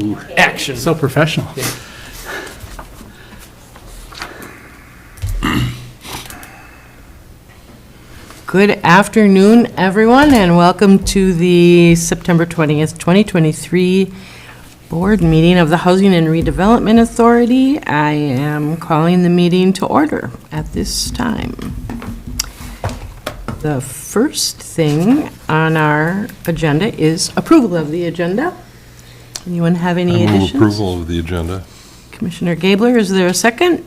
Action. So professional. Good afternoon, everyone, and welcome to the September 20th, 2023 Board Meeting of the Housing and Redevelopment Authority. I am calling the meeting to order at this time. The first thing on our agenda is approval of the agenda. Anyone have any I move additions? approval of the agenda. Commissioner Gabler, is there a second?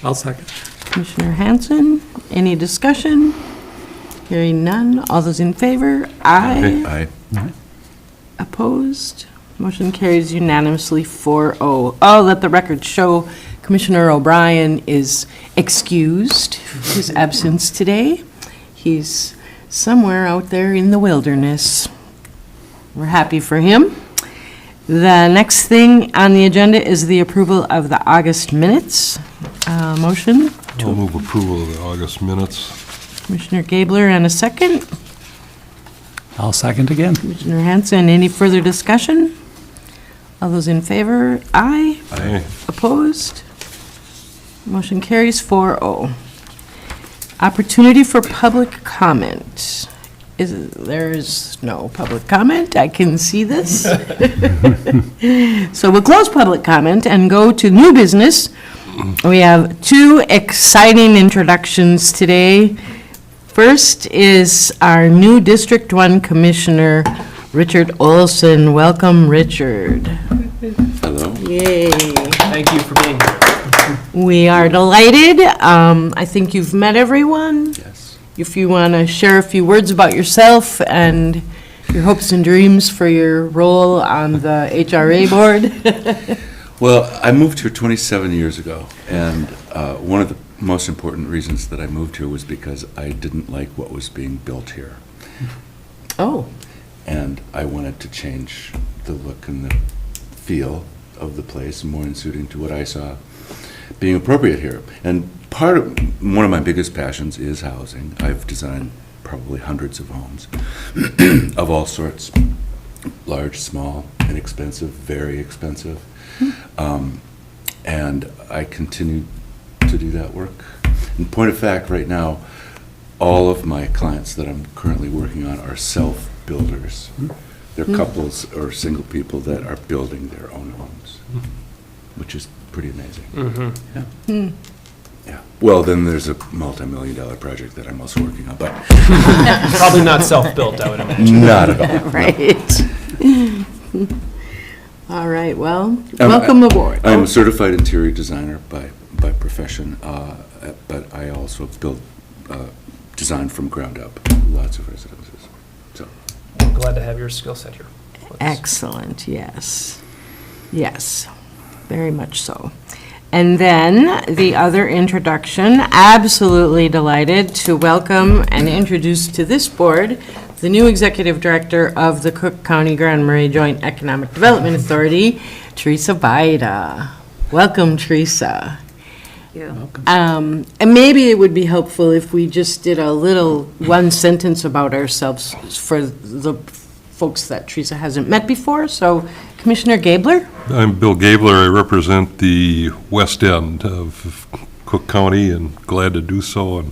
I'll second. Commissioner Hanson, any discussion? Hearing none. All those in favor? Aye. Aye. Opposed? Motion carries unanimously 4-0. Oh, let the record show Commissioner O'Brien is excused his absence today. He's somewhere out there in the wilderness. We're happy for him. The next thing on the agenda is the approval of the August minutes. Motion? I'll move approval of the August minutes. Commissioner Gabler, and a second. I'll second again. Commissioner Hanson, any further discussion? All those in favor? Aye. Aye. Opposed? Motion carries 4-0. Opportunity for public comment. There's no public comment. I can see this. So we'll close public comment and go to new business. We have two exciting introductions today. First is our new District 1 Commissioner, Richard Olson. Welcome, Richard. Hello. Yay. Thank you for being here. We are delighted. I think you've met everyone. Yes. If you want to share a few words about yourself and your hopes and dreams for your role on the HRA board. Well, I moved here 27 years ago, and one of the most important reasons that I moved here was because I didn't like what was being built here. Oh, And I wanted to change the look and the feel of the place more in suiting to what I saw being appropriate here. And one of my biggest passions is housing. I've designed probably hundreds of homes of all sorts, large, small, inexpensive, very expensive. And I continue to do that work. In point of fact, right now, all of my clients that I'm currently working on are self-builders. They're couples or single people that are building their own homes, which is pretty amazing. Yeah. Yeah. Well, then there's a multi-million-dollar project that I'm also working on, but Probably not self-built, I would imagine. not at all. right. All right, well, welcome aboard. I'm a certified interior designer by profession, but I also build, design from ground up, lots of residences. So, I'm glad to have your skill set here. Excellent, yes. Yes, very much so. And then the other introduction, absolutely delighted to welcome and introduce to this board the new Executive Director of the Cook County Grand Marais Joint Economic Development Authority, Teresa Baida. Welcome, Teresa. And maybe it would be helpful if we just did a little one sentence about ourselves for the folks that Teresa hasn't met before. So, Commissioner Gabler? I'm Bill Gabler. I represent the west end of Cook County and glad to do so. And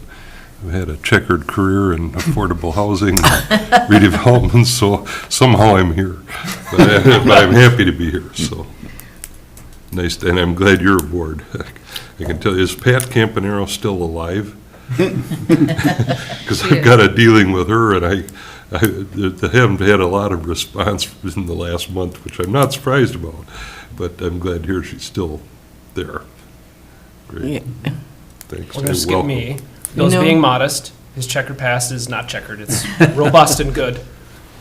I've had a checkered career in affordable housing, redevelopment, so somehow I'm here. But I'm happy to be here, so. Nice, and I'm glad you're aboard. I can tell you, is Pat Campanaro still alive? Because I've got a dealing with her, and I haven't had a lot of response in the last month, which I'm not surprised about, but I'm glad to hear she's still there. Great. Yeah. Thanks. We're going to skip Welcome. me. Bill's You know- being modest. His checkered past is not checkered. It's robust and good.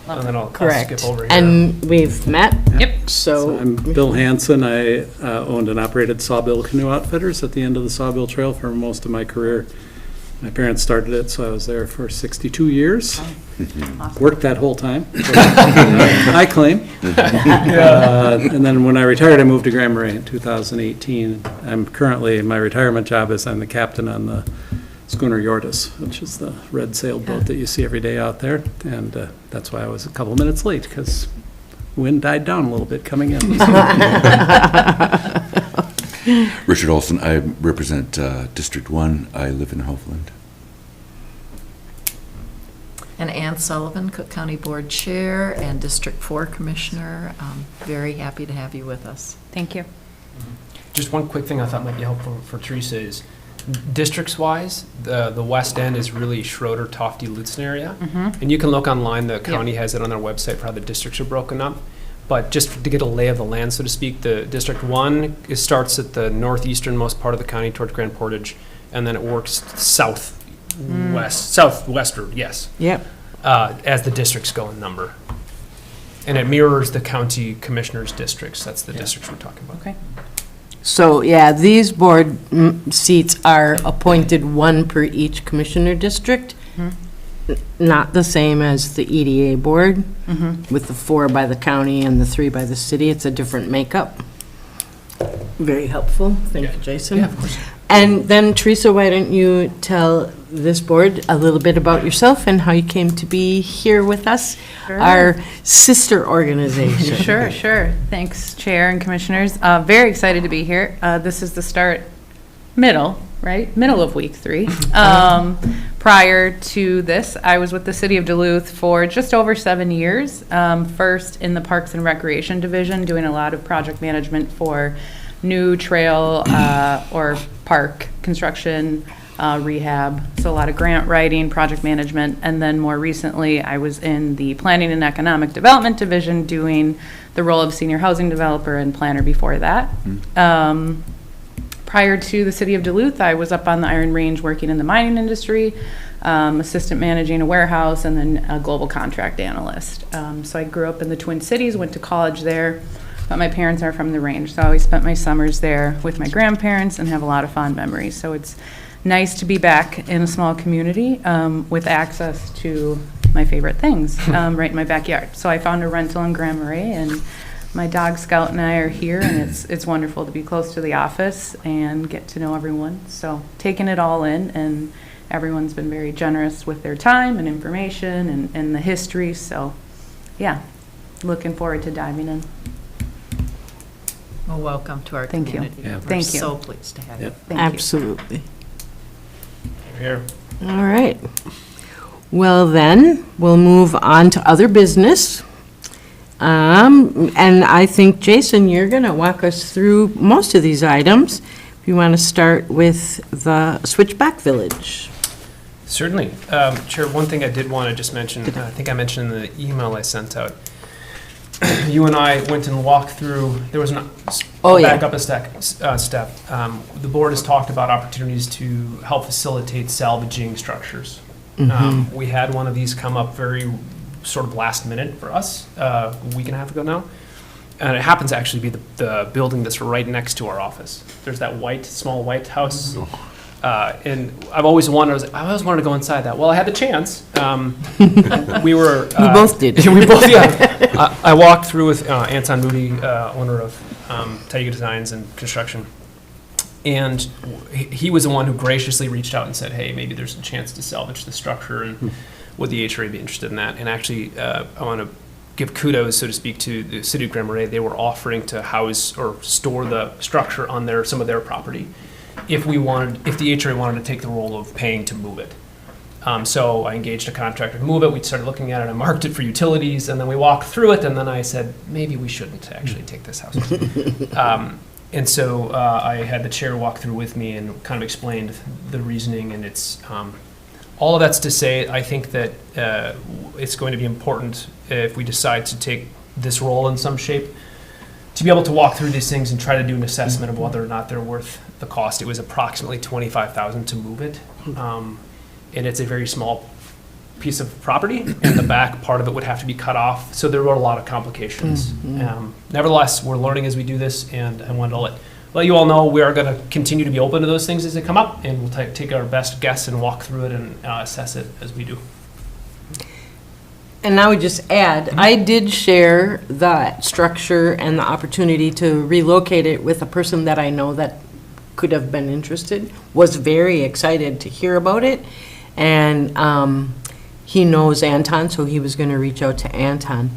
And then I'll Correct. skip over here. And we've met. Yep. So, I'm Bill Hanson. I owned and operated Sawbill Canoe Outfitters at the end of the Sawbill Trail for most of my career. My parents started it, so I was there for 62 years. Worked that whole time. I claim. And then when I retired, I moved to Grand Marais in 2018. My retirement job is I'm the captain on the schooner Yortis, which is the red sailboat that you see every day out there. And that's why I was a couple minutes late, because wind died down a little bit coming in. Richard Olson, I represent District 1. I live in Hoveland. And Ann Sullivan, Cook County Board Chair and District 4 Commissioner. Very happy to have you with us. Thank you. Just one quick thing I thought might be helpful for Teresa is, districts-wise, the west end is really Schroeder, Tofty, Lutzen area. And you can look online, the county has it on their website for how the districts are broken up. But just to get a lay of the land, so to speak, the District 1, it starts at the northeasternmost part of the county towards Grand Portage, and then it works southwestward, yes, Yep. as the districts go in number. And it mirrors the county commissioners' districts. That's the districts we're talking about. Okay. So, yeah, these board seats are appointed one per each commissioner district. Not the same as the EDA board, with the 4 by the county and the 3 by the city. It's a different makeup. Very helpful. Thank you, Jason. Yeah, of course. And then, Teresa, why don't you tell this board a little bit about yourself and how you came to be here with us, Sure. our sister organization. Sure. Thanks, Chair and Commissioners. Very excited to be here. This is the middle of week 3. Prior to this, I was with the City of Duluth for just over 7 years. First in the Parks and Recreation Division, doing a lot of project management for new trail or park construction, rehab, so a lot of grant writing, project management, and then more recently, I was in the Planning and Economic Development Division doing the role of senior housing developer and planner before that. Prior to the City of Duluth, I was up on the Iron Range working in the mining industry, assistant managing a warehouse, and then a global contract analyst. So I grew up in the Twin Cities, went to college there, but my parents are from the range, so I always spent my summers there with my grandparents and have a lot of fond memories. So it's nice to be back in a small community with access to my favorite things right in my backyard. So I found a rental in Grand Marais, and my dog Scout and I are here, and it's wonderful to be close to the office and get to know everyone. So taking it all in, and everyone's been very generous with their time and information and the history. So yeah, looking forward to diving in. Well, welcome to our Thank you. community. Yeah. We're Thank you. so pleased to have you. Thank you. Absolutely. Here. All right. Well, then, we'll move on to other business. And I think, Jason, you're going to walk us through most of these items. If you want to start with the Switchback Village. Certainly. Chair, one thing I did want to just mention, I think I mentioned in the email I sent out, you and I went and walked through, there was an, back up a step. The board has talked about opportunities to help facilitate salvaging structures. We had one of these come up very sort of last minute for us, a week and a half ago now. And it happens to actually be the building that's right next to our office. There's that small white house. And I've always wanted, I always wanted to go inside that. Well, I had the chance. We were. We both did. We both, yeah. I walked through with Anton Moody, owner of Taiga Designs and Construction. And he was the one who graciously reached out and said, hey, maybe there's a chance to salvage the structure, and would the HRA be interested in that? And actually, I want to give kudos, so to speak, to the City of Grand Marais. They were offering to house or store the structure on some of their property if the HRA wanted to take the role of paying to move it. So I engaged a contractor to move it. We started looking at it. I marked it for utilities, and then we walked through it, and then I said, maybe we shouldn't actually take this house. And so I had the chair walk through with me and kind of explained the reasoning, and it's all of that's to say, I think that it's going to be important if we decide to take this role in some shape, to be able to walk through these things and try to do an assessment of whether or not they're worth the cost. It was approximately $25,000 to move it, and it's a very small piece of property, and the back part of it would have to be cut off, so there were a lot of complications. Nevertheless, we're learning as we do this, and I wanted to let you all know we are going to continue to be open to those things as they come up, and we'll take our best guess and walk through it and assess it as we do. And I would just add, I did share that structure and the opportunity to relocate it with a person that I know that could have been interested, was very excited to hear about it. And he knows Anton, so he was going to reach out to Anton.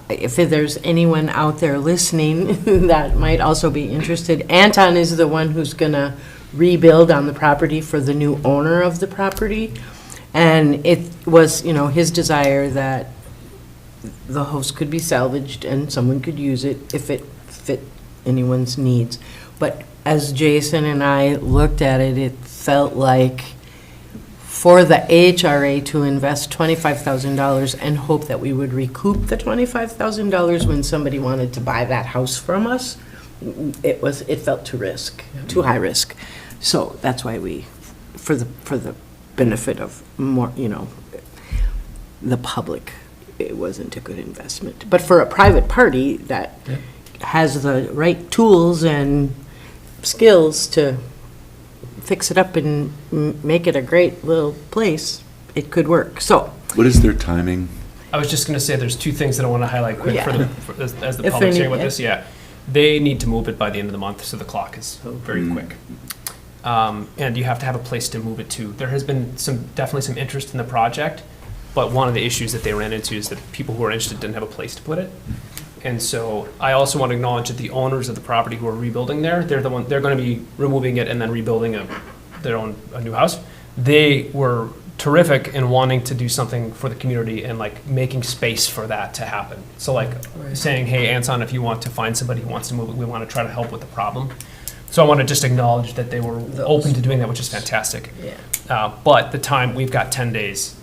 if there's anyone out there listening that might also be interested, Anton is the one who's gonna rebuild on the property for the new owner of the property. And it was, his desire that the house could be salvaged and someone could use it if it fit anyone's needs. But as Jason and I looked at it, it felt like for the HRA to invest $25,000 and hope that we would recoup the $25,000 when somebody wanted to buy that house from us, it felt too high risk. So that's why for the benefit of more, the public, it wasn't a good investment. But for a private party that has the right tools and skills to fix it up and make it a great little place, it could work. So, What is their timing? I was just going to say, there's two things that I want to highlight quick as the If public's any- hearing with this. Yeah, they need to move it by the end of the month, so the clock is very quick. And you have to have a place to move it to. There has been definitely some interest in the project, but one of the issues that they ran into is that people who are interested didn't have a place to put it. And so I also want to acknowledge that the owners of the property who are rebuilding they're going to be removing it and then rebuilding a new house. They were terrific in wanting to do something for the community and like making space for that to happen. So like saying, hey, Anton, if you want to find somebody who wants to move it, we want to try to help with the problem. So I want to just acknowledge that they were open to doing that, which is fantastic. yeah. But the time, we've got 10 days.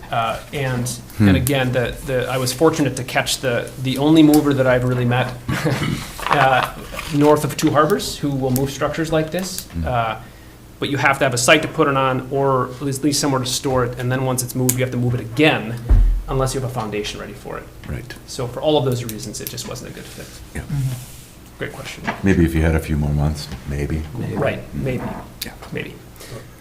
And again, I was fortunate to catch the only mover that I've really met north of Two Harbors who will move structures like this. But you have to have a site to put it on or at least somewhere to store it. And then once it's moved, you have to move it again unless you have a foundation ready for it. Right. So for all of those reasons, it just wasn't a good fit. Yeah. Great question. Maybe if you had a few more months, maybe. Right, maybe, maybe.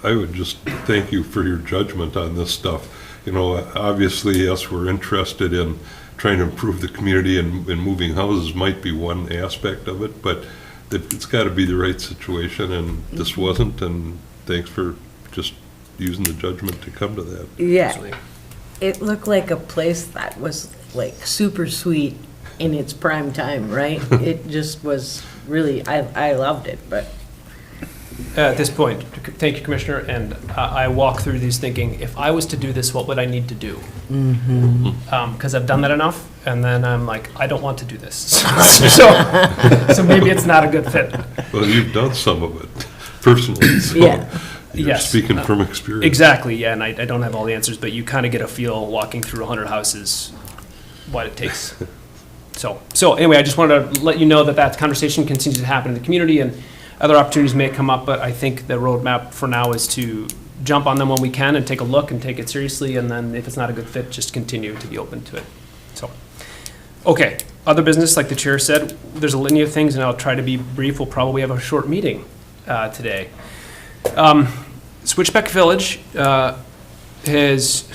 I would just thank you for your judgment on this stuff. Obviously, yes, we're interested in trying to improve the community, and moving houses might be one aspect of it, but it's got to be the right situation, and this wasn't, and thanks for just using the judgment to come to that. Yeah, Absolutely. it looked like a place that was like super sweet in its prime time, right? It just was really, I loved it, but. At this point, thank you, Commissioner, and I walk through these thinking, if I was to do this, what would I need to do? Because I've done that enough, and then I'm like, I don't want to do this. So maybe it's not a good fit. Well, you've done some of it personally, so Yeah. you're Yes. speaking from experience. Exactly, yeah, and I don't have all the answers, but you kind of get a feel walking through 100 houses, what it takes. So anyway, I just wanted to let you know that conversation continues to happen in the community, and other opportunities may come up, but I think the roadmap for now is to jump on them when we can and take a look and take it seriously, and then if it's not a good fit, just continue to be open to it. So, okay, other business, like the chair said, there's a litany of things, and I'll try to be brief. We'll probably have a short meeting today. Switchback Village has,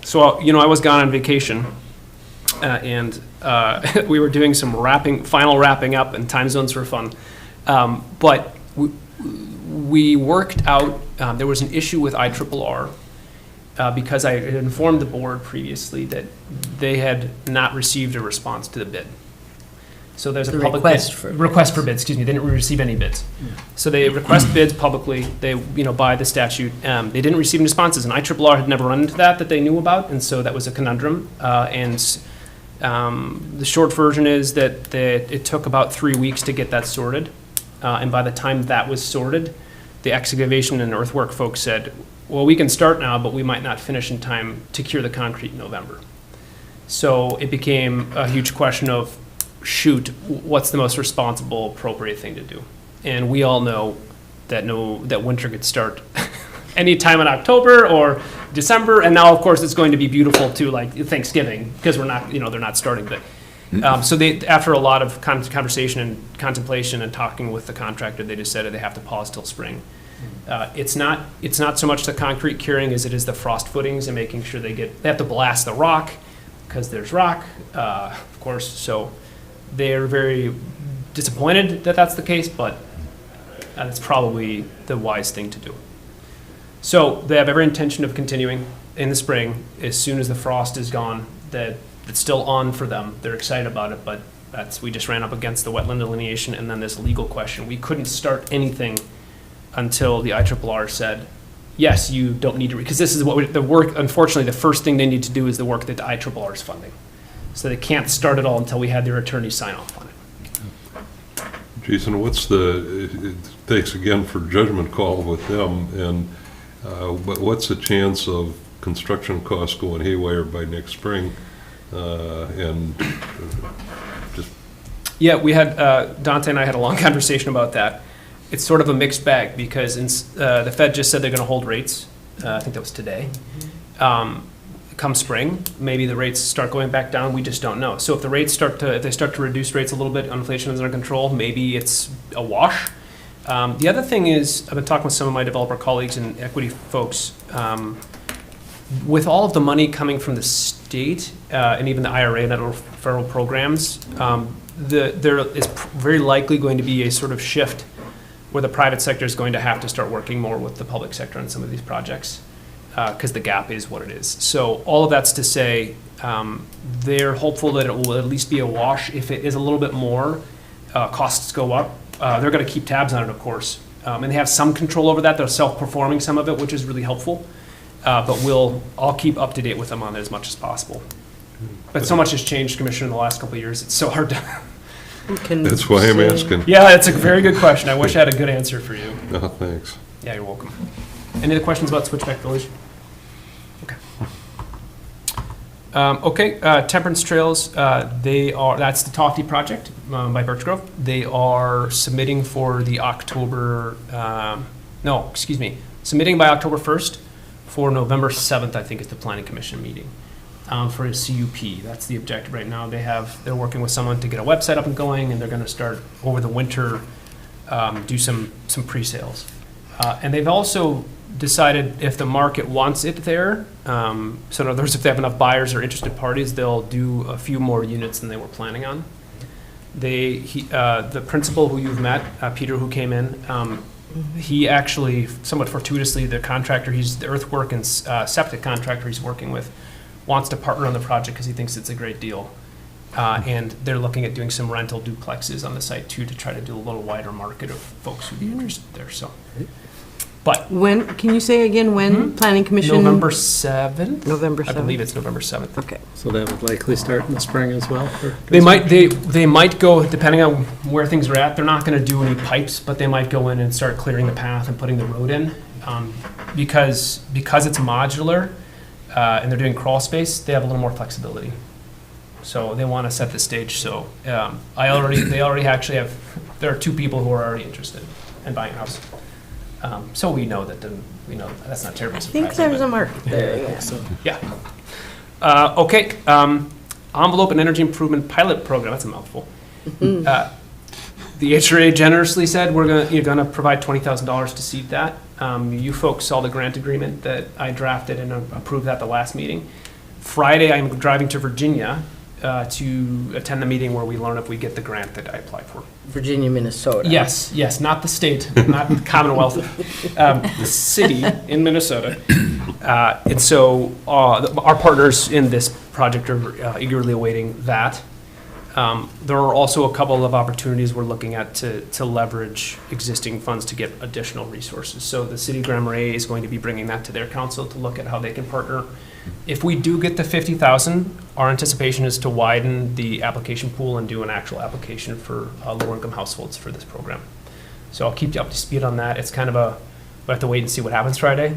so, I was gone on vacation, and we were doing some final wrapping up, and time zones were fun. But we worked out, there was an issue with IRRR because I had informed the board previously that they had not received a response to the bid. So there's a public request for bids, excuse me, they didn't receive any bids. So they request bids publicly, they, by the statute, they didn't receive any responses, and IRRR had never run into that they knew about, and so that was a conundrum. The short version is that it took about 3 weeks to get that sorted. And by the time that was sorted, the excavation and earthwork folks said, well, we can start now, but we might not finish in time to cure the concrete in November. So it became a huge question of, shoot, what's the most responsible, appropriate thing to do? And we all know that winter could start anytime in October or December, and now, of course, it's going to be beautiful too, like Thanksgiving, because we're not, they're not starting, but so they, after a lot of conversation and contemplation and talking with the contractor, they decided they have to pause till spring. It's not so much the concrete curing as it is the frost footings and making sure they have to blast the rock because there's rock, of course. So they're very disappointed that that's the case, but it's probably the wise thing to do. So they have every intention of continuing in the spring as soon as the frost is gone. That It's still on for them. They're excited about it, but we just ran up against the wetland delineation and then this legal question. We couldn't start anything until the IRRR said, yes, you don't need to, because this is what the work, unfortunately, the first thing they need to do is the work that the IRRR is funding. So they can't start it all until we had their attorney sign off on it. Jason, thanks again for judgment call with them, and what's the chance of construction costs going haywire by next spring? Yeah, we had, Dante and I had a long conversation about that. It's sort of a mixed bag because the Fed just said they're going to hold rates. I think that was today. Come spring, maybe the rates start going back down. We just don't know. So if they start to reduce rates a little bit, inflation is under control, maybe it's a wash. The other thing is, I've been talking with some of my developer colleagues and equity folks. With all of the money coming from the state and even the IRA and other federal programs, there is very likely going to be a sort of shift where the private sector is going to have to start working more with the public sector on some of these projects because the gap is what it is. So all of that's to say they're hopeful that it will at least be a wash. If it is a little bit more, costs go up. They're going to keep tabs on it, of course. And they have some control over that. They're self-performing some of it, which is really helpful. But I'll keep up to date with them on it as much as possible. But so much has changed, Commissioner, in the last couple of years. It's so hard to... That's why I'm asking. Yeah, that's a very good question. I wish I had a good answer for you. No, thanks. Yeah, you're welcome. Any other questions about Switchback Village? Okay. Temperance Trails, that's the Tofty project by Birch Grove. They are submitting for the submitting by October 1st for November 7th, I think is the Planning Commission meeting. For a CUP. That's the objective right now. They're working with someone to get a website up and going, and they're going to start over the winter, do some pre-sales. And they've also decided if the market wants it there, so in other words, if they have enough buyers or interested parties, they'll do a few more units than they were planning on. The principal who you've met, Peter, who came in, he actually, somewhat fortuitously, the earthwork and septic contractor he's working with, wants to partner on the project because he thinks it's a great deal. And they're looking at doing some rental duplexes on the site too to try to do a little wider market of folks who'd be interested there. So, but When, can you say again when Planning Commission? November 7th? November 7th? I believe it's November 7th. Okay. So that would likely start in the spring as well? They might go, depending on where things are at, they're not going to do any pipes, but they might go in and start clearing the path and putting the road in. Because it's modular, and they're doing crawl space, they have a little more flexibility. So they want to set the stage. So they already actually have, there are 2 people who are already interested in buying a house. So we know that's not terribly surprising. I think there's a market there, I yeah. think so. Yeah. Okay. Envelope and Energy Improvement Pilot Program. That's a mouthful. The HRA generously said you're gonna provide $20,000 to seed that. You folks saw the grant agreement that I drafted and approved at the last meeting. Friday, I'm driving to Virginia to attend the meeting where we learn if we get the grant that I applied for. Virginia, Minnesota. Yes, not the state, not the Commonwealth, the city in Minnesota. And so our partners in this project are eagerly awaiting that. There are also a couple of opportunities we're looking at to leverage existing funds to get additional resources. So the City Grand Marais is going to be bringing that to their council to look at how they can partner. If we do get the $50,000, our anticipation is to widen the application pool and do an actual application for lower-income households for this program. So I'll keep you up to speed on that. It's kind of we have to wait and see what happens Friday.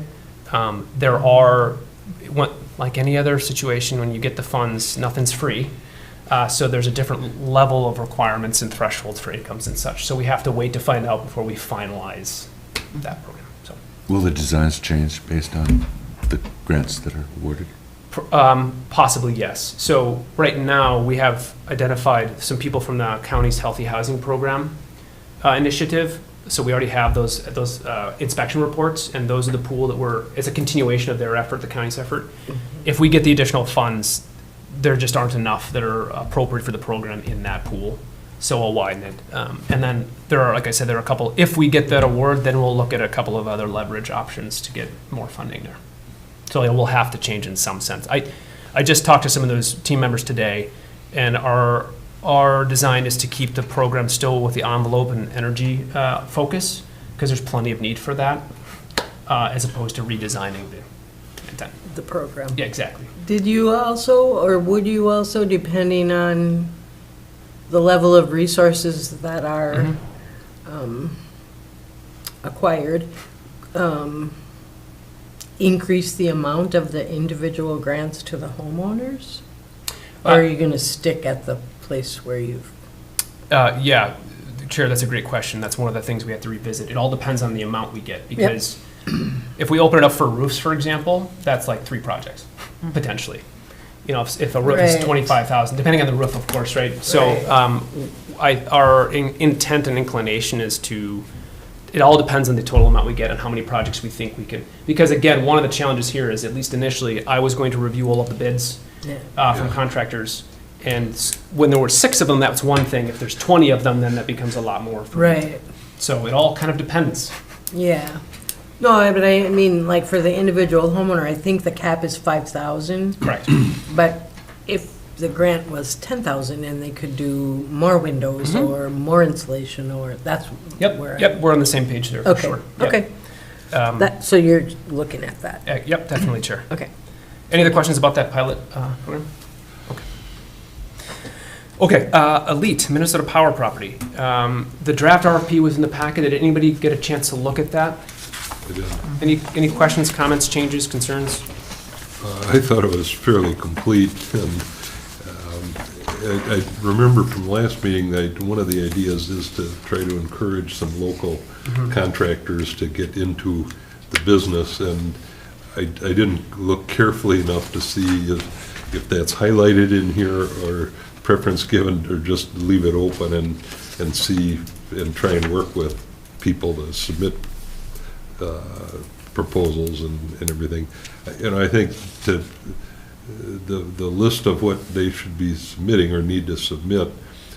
Like any other situation, when you get the funds, nothing's free. So there's a different level of requirements and thresholds for incomes and such. So we have to wait to find out before we finalize that program. So, Will the designs change based on the grants that are awarded? possibly yes. So right now we have identified some people from the county's Healthy Housing Program initiative. So we already have those inspection reports, and those are the pool it's a continuation of their effort, the county's effort. If we get the additional funds, there just aren't enough that are appropriate for the program in that pool. So we'll widen it. And then like I said, there are a couple, if we get that award, then we'll look at a couple of other leverage options to get more funding there. So it will have to change in some sense. I just talked to some of those team members today, and our design is to keep the program still with the envelope and energy focus, because there's plenty of need for that, as opposed to redesigning the intent. The program. Yeah, exactly. Did you also, or would you also, depending on the level of resources that are acquired, increase the amount of the individual grants to the homeowners? Or are you going to stick at the place where you've? Yeah, Chair, that's a great question. That's one of the things we have to revisit. It all depends on the amount we get, because if we open it up for roofs, for example, that's like 3 projects, potentially. You know, if a roof is Right. 25,000, depending on the roof, of course, right? So our intent and inclination is to, it all depends on the total amount we get and how many projects we think we can. Because again, one of the challenges here is, at least initially, I was going to review all of the bids from contractors. And when there were 6 of them, that's one thing. If there's 20 of them, then that becomes a lot more. Right. So it all kind of depends. Yeah. No, but I mean, like for the individual homeowner, I think the cap is 5,000. Correct. But if the grant was 10,000 and they could do more windows or more insulation, or that's where. Yep, we're on the same page there, for Okay, sure. Yep. okay. So you're looking at that. Yep, definitely, Chair. Okay. Any other questions about that pilot program? Okay, Elite, Minnesota Power Property. The draft RFP was in the packet. Did anybody get a chance to look at that? Any questions, comments, changes, concerns? I thought it was fairly complete, and I remember from last meeting that one of the ideas is to try to encourage some local contractors to get into the business, and I didn't look carefully enough to see if that's highlighted in here, or preference given, or just leave it open and see and try and work with people to submit proposals and everything. And I think that the list of what they should be submitting or need to submit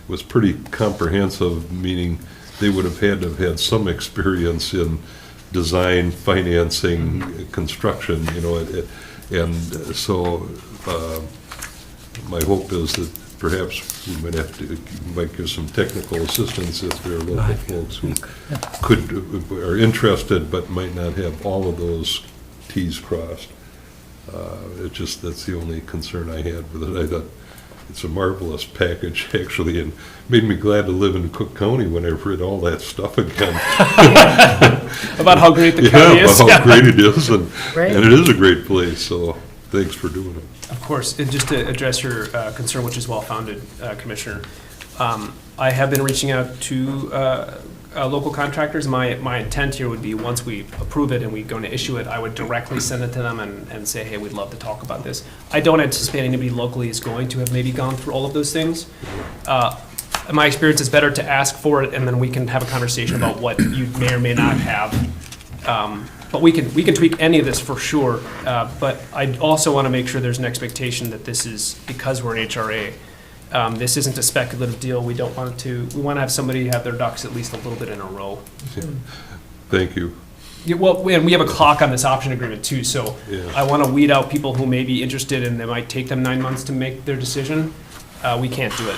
was pretty comprehensive, meaning they would have had to have had some experience in design, financing, construction, you know, and so my hope is that perhaps we might give some technical assistance if there are local folks who are interested but might not have all of those Ts crossed. That's the only concern I had with it. I thought it's a marvelous package, actually, and made me glad to live in Cook County when I read all that stuff again. About how great the county is? About how great it is, and Right. it is a great place, so thanks for doing it. Of course, and just to address your concern, which is well-founded, Commissioner, I have been reaching out to local contractors. My intent here would be, once we approve it and we're going to issue it, I would directly send it to them and say, hey, we'd love to talk about this. I don't anticipate anybody locally is going to have maybe gone through all of those things. In my experience, it's better to ask for it, and then we can have a conversation about what you may or may not have. But we can tweak any of this for sure. But I also want to make sure there's an expectation that this is, because we're an HRA, this isn't a speculative deal. We don't want it to. We want to have somebody have their ducks at least a little bit in a row. Thank you. Yeah, well, and we have a clock on this option agreement too, so Yeah. I want to weed out people who may be interested and it might take them 9 months to make their decision. We can't do it.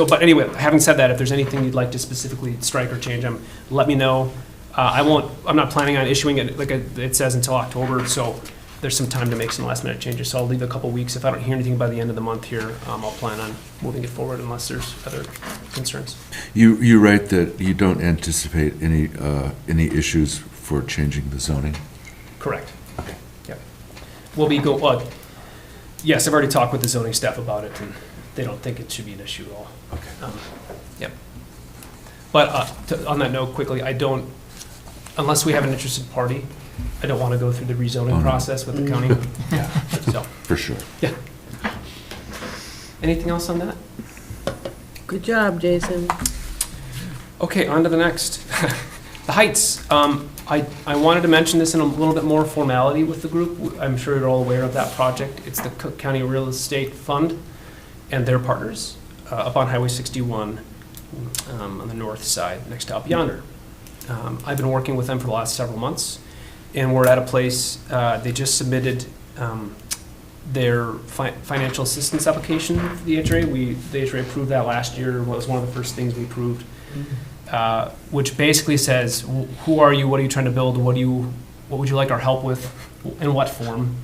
But anyway, having said that, if there's anything you'd like to specifically strike or change, let me know. I'm not planning on issuing it, like it says, until October, so there's some time to make some last minute changes. So I'll leave a couple weeks. If I don't hear anything by the end of the month here, I'll plan on moving it forward unless there's other concerns. You write that you don't anticipate any issues for changing the zoning? Correct. Okay. Yep. Yes, I've already talked with the zoning staff about it, and they don't think it should be an issue at all. Okay. Yep. But on that note, quickly, unless we have an interested party, I don't want to go through the rezoning process with the county. Yeah. So, For sure. yeah. Anything else on that? Good job, Jason. Okay, on to the next. The Heights. I wanted to mention this in a little bit more formality with the group. I'm sure you're all aware of that project. It's the Cook County Real Estate Fund and their partners up on Highway 61 on the north side, next to Up Yonder. I've been working with them for the last several months, and we're at a place, they just submitted their financial assistance application for the HRA. The HRA approved that last year. It was one of the first things we approved, which basically says, who are you, what are you trying to build, what would you like our help with, in what form?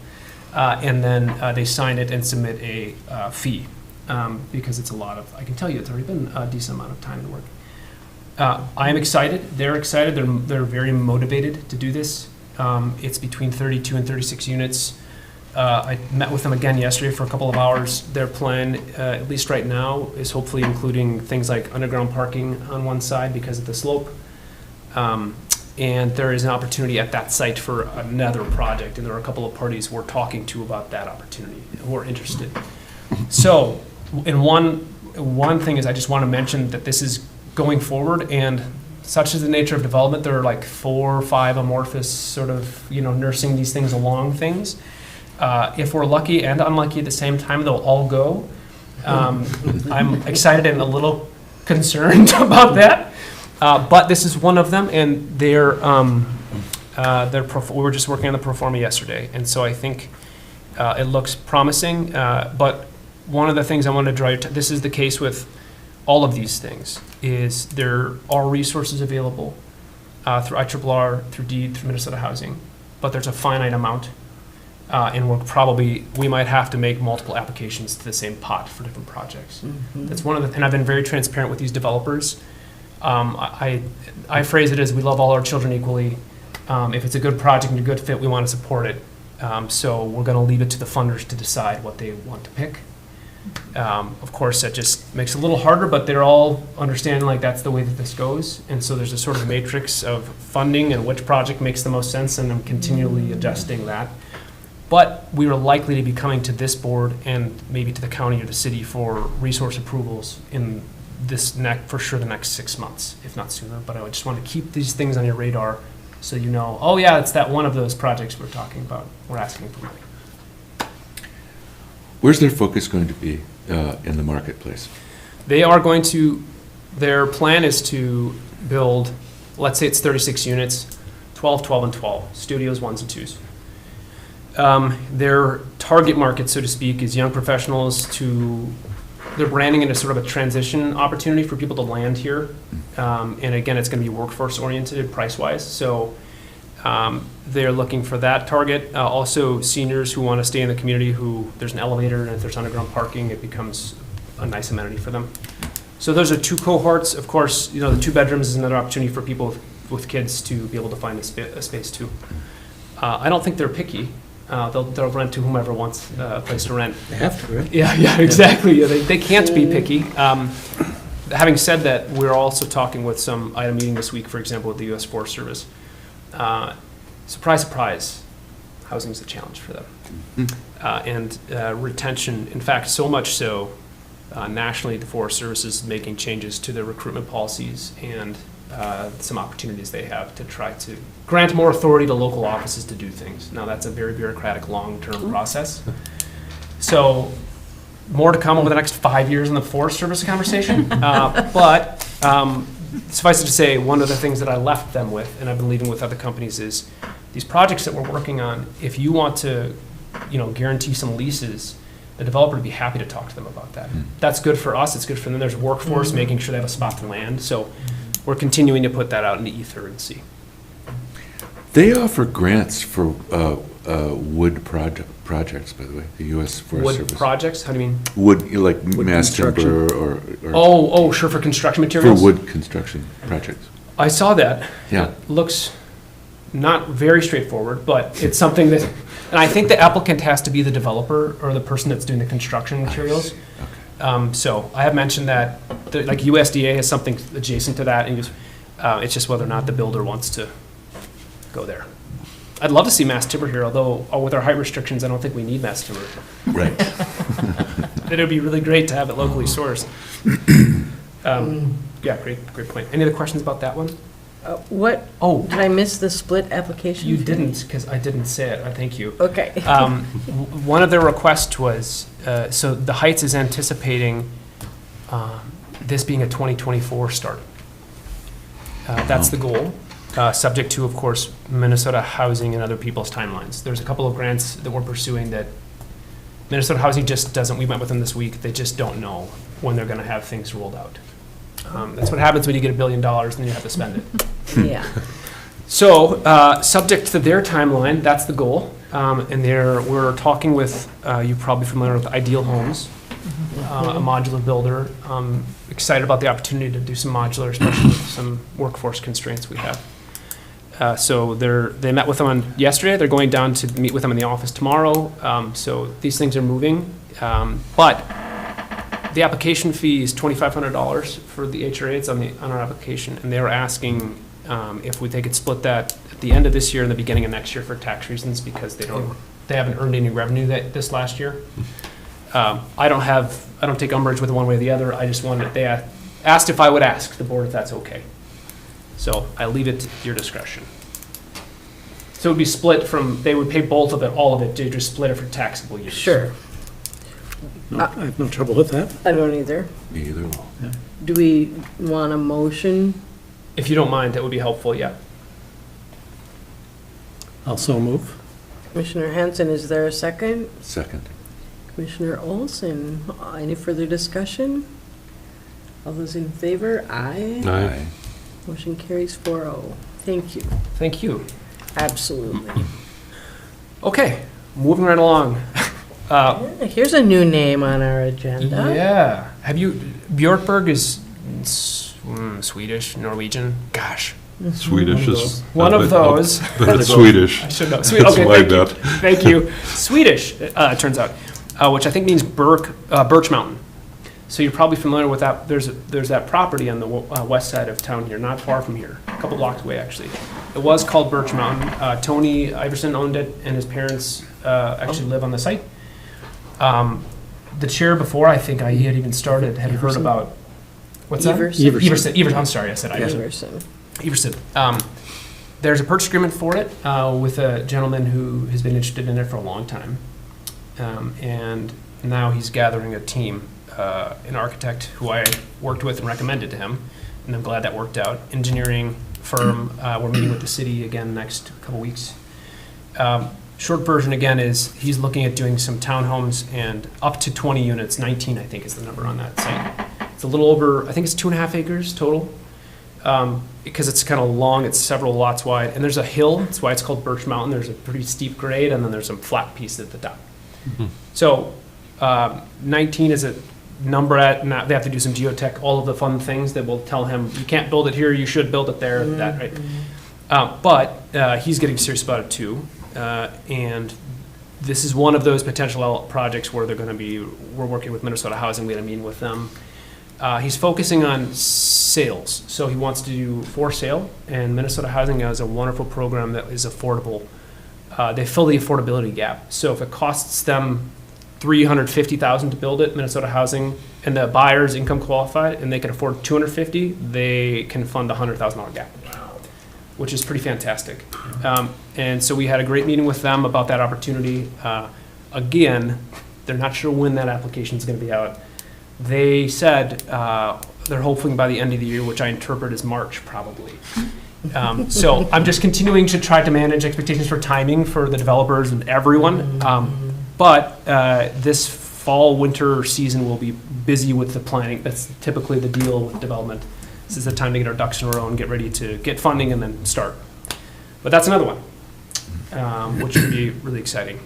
And then they sign it and submit a fee, because it's a lot of, I can tell you, it's already been a decent amount of time and work. I am excited. They're excited. They're very motivated to do this. It's between 32 and 36 units. I met with them again yesterday for a couple of hours. Their plan, at least right now, is hopefully including things like underground parking on one side because of the slope. And there is an opportunity at that site for another project, and there are a couple of parties we're talking to about that opportunity who are interested. So, one thing is I just want to mention that this is going forward, and such is the nature of development. There are like 4 or 5 amorphous sort of, nursing these things along things. If we're lucky and unlucky at the same time, they'll all go. I'm excited and a little concerned about that. But this is one of them, and we were just working on the pro forma yesterday, and so I think it looks promising. But one of the things I want to draw your this is the case with all of these things, is there are resources available through IRRR, through DEED, through Minnesota Housing, but there's a finite amount, and we might have to make multiple applications to the same pot for different projects. Mm-hmm. That's one of the, and I've been very transparent with these developers. I phrase it as, we love all our children equally. If it's a good project and a good fit, we want to support it. So we're going to leave it to the funders to decide what they want to pick. Of course, that just makes it a little harder, but they're all understanding like that's the way that this goes. And so there's a sort of matrix of funding and which project makes the most sense, and I'm continually adjusting that. But we are likely to be coming to this board and maybe to the county or the city for resource approvals in for sure the next 6 months, if not sooner. But I just want to keep these things on your radar so you know, oh yeah, it's that one of those projects we're talking about. We're asking for money. Where's their focus going to be in the marketplace? Their plan is to build, let's say it's 36 units, 12, 12, and 12, studios, 1s and 2s. Their target market, so to speak, is young professionals they're branding it as sort of a transition opportunity for people to land here. And again, it's going to be workforce oriented price-wise. So they're looking for that target. Also seniors who want to stay in the community, there's an elevator, and if there's underground parking, it becomes a nice amenity for them. So those are 2 cohorts. Of course, the 2 bedrooms is another opportunity for people with kids to be able to find a space too. I don't think they're picky. They'll rent to whomever wants a place to rent. They have to, right? Yeah, exactly. Yeah, they can't be picky. Having said that, we're also talking with I had a meeting this week, for example, with the U.S. Forest Service. Surprise, surprise, housing is a challenge for them. And retention, in fact, so much so, nationally, the Forest Service is making changes to their recruitment policies and some opportunities they have to try to grant more authority to local offices to do things. Now, that's a very bureaucratic, long-term process. So, more to come over the next 5 years in the Forest Service conversation. But suffice it to say, one of the things that I left them with, and I've been leaving with other companies, is these projects that we're working on, if you want to, guarantee some leases, the developer would be happy to talk to them about that. That's good for us, it's good for them. There's workforce, making sure they have a spot to land. So we're continuing to put that out in the ether and see. They offer grants for wood projects, by the way, the U.S. Forest Service. Wood projects? How do you mean? Wood, like Wood mass construction. timber Oh, sure, for construction for materials? wood construction projects. I saw that. Yeah. It looks not very straightforward, but it's something that, and I think the applicant has to be the developer or the person that's doing the construction materials. Okay. So I have mentioned that, like USDA has something adjacent to that, and it's just whether or not the builder wants to go there. I'd love to see mass timber here, although with our height restrictions, I don't think we need mass timber. Right. It would be really great to have it locally sourced. Yeah, great point. Any other questions about that one? What, Oh, did I miss the split application? you fee? didn't, because I didn't say it. Thank you. Okay. One of their requests was, so the Heights is anticipating this being a 2024 start. That's the goal, subject to, of course, Minnesota Housing and other people's timelines. There's a couple of grants that we're pursuing that Minnesota Housing just doesn't, we met with them this week, they just don't know when they're gonna have things rolled out. That's what happens when you get $1 billion and then you have to spend it. Yeah. So, subject to their timeline, that's the goal. And we're talking with, you're probably familiar with Ideal Homes, a modular builder. Excited about the opportunity to do some modular, especially with some workforce constraints we have. So they met with them on yesterday. They're going down to meet with them in the office tomorrow. So these things are moving. But the application fee is $2,500 for the HRA. It's on our application, and they're asking if they could split that at the end of this year and the beginning of next year for tax reasons, because they haven't earned any revenue this last year. I don't take umbrage with it one way or the other. I just wanted, they asked if I would ask the board if that's okay. So I leave it to your discretion. So it would be split they would pay both of it, all of it, to just split it for taxable years. Sure. No, I have no trouble with that. I don't either. Me either. Do we want a motion? If you don't mind, that would be helpful, yeah. Also move. Commissioner Hanson, is there a second? Second. Commissioner Olson, any further discussion? All those in favor? Aye. Aye. Motion carries 4-0. Thank you. Thank you. Absolutely. Okay, moving right along. Here's a new name on our agenda. Yeah. Björkberg is Swedish, Norwegian? Gosh. Swedish is. One of those. But it's Swedish. I should know. That's Okay, what I thank you. bet. Thank you. Swedish, it turns out, which I think means Birch Mountain. So you're probably familiar with that. There's that property on the west side of town here, not far from here, a couple blocks away, actually. It was called Birch Mountain. Tony Iverson owned it, and his parents actually live on the site. The chair before, I think he had even started, had heard about, what's that? Everson. I'm sorry, I said Iverson. Everson. There's a purchase agreement for it with a gentleman who has been interested in it for a long time. And now he's gathering a team, an architect who I worked with and recommended to him, and I'm glad that worked out. Engineering firm, we're meeting with the city again next couple weeks. Short version again is he's looking at doing some townhomes and up to 20 units, 19 I think is the number on that site. It's a little over, I think it's 2.5 acres total. Because it's kind of long, it's several lots wide, and there's a hill, that's why it's called Birch Mountain. There's a pretty steep grade, and then there's some flat piece at the top. So 19 is a number they have to do some geotech, all of the fun things that will tell him, you can't build it here, you should build it there, that, right? But he's getting serious about it too, and this is one of those potential projects where we're working with Minnesota Housing, we had a meeting with them. He's focusing on sales, so he wants to do for sale, and Minnesota Housing has a wonderful program that is affordable. They fill the affordability gap. So if it costs them $350,000 to build it, Minnesota Housing, and the buyer's income qualified, and they can afford $250,000, they can fund a $100,000 gap, which is pretty fantastic. And so we had a great meeting with them about that opportunity. Again, they're not sure when that application is going to be out. They said they're hoping by the end of the year, which I interpret as March probably. So I'm just continuing to try to manage expectations for timing for the developers and everyone. But this fall, winter season will be busy with the planning. That's typically the deal with development. This is the time to get our ducks in a row and get ready to get funding and then start. But that's another one, which would be really exciting.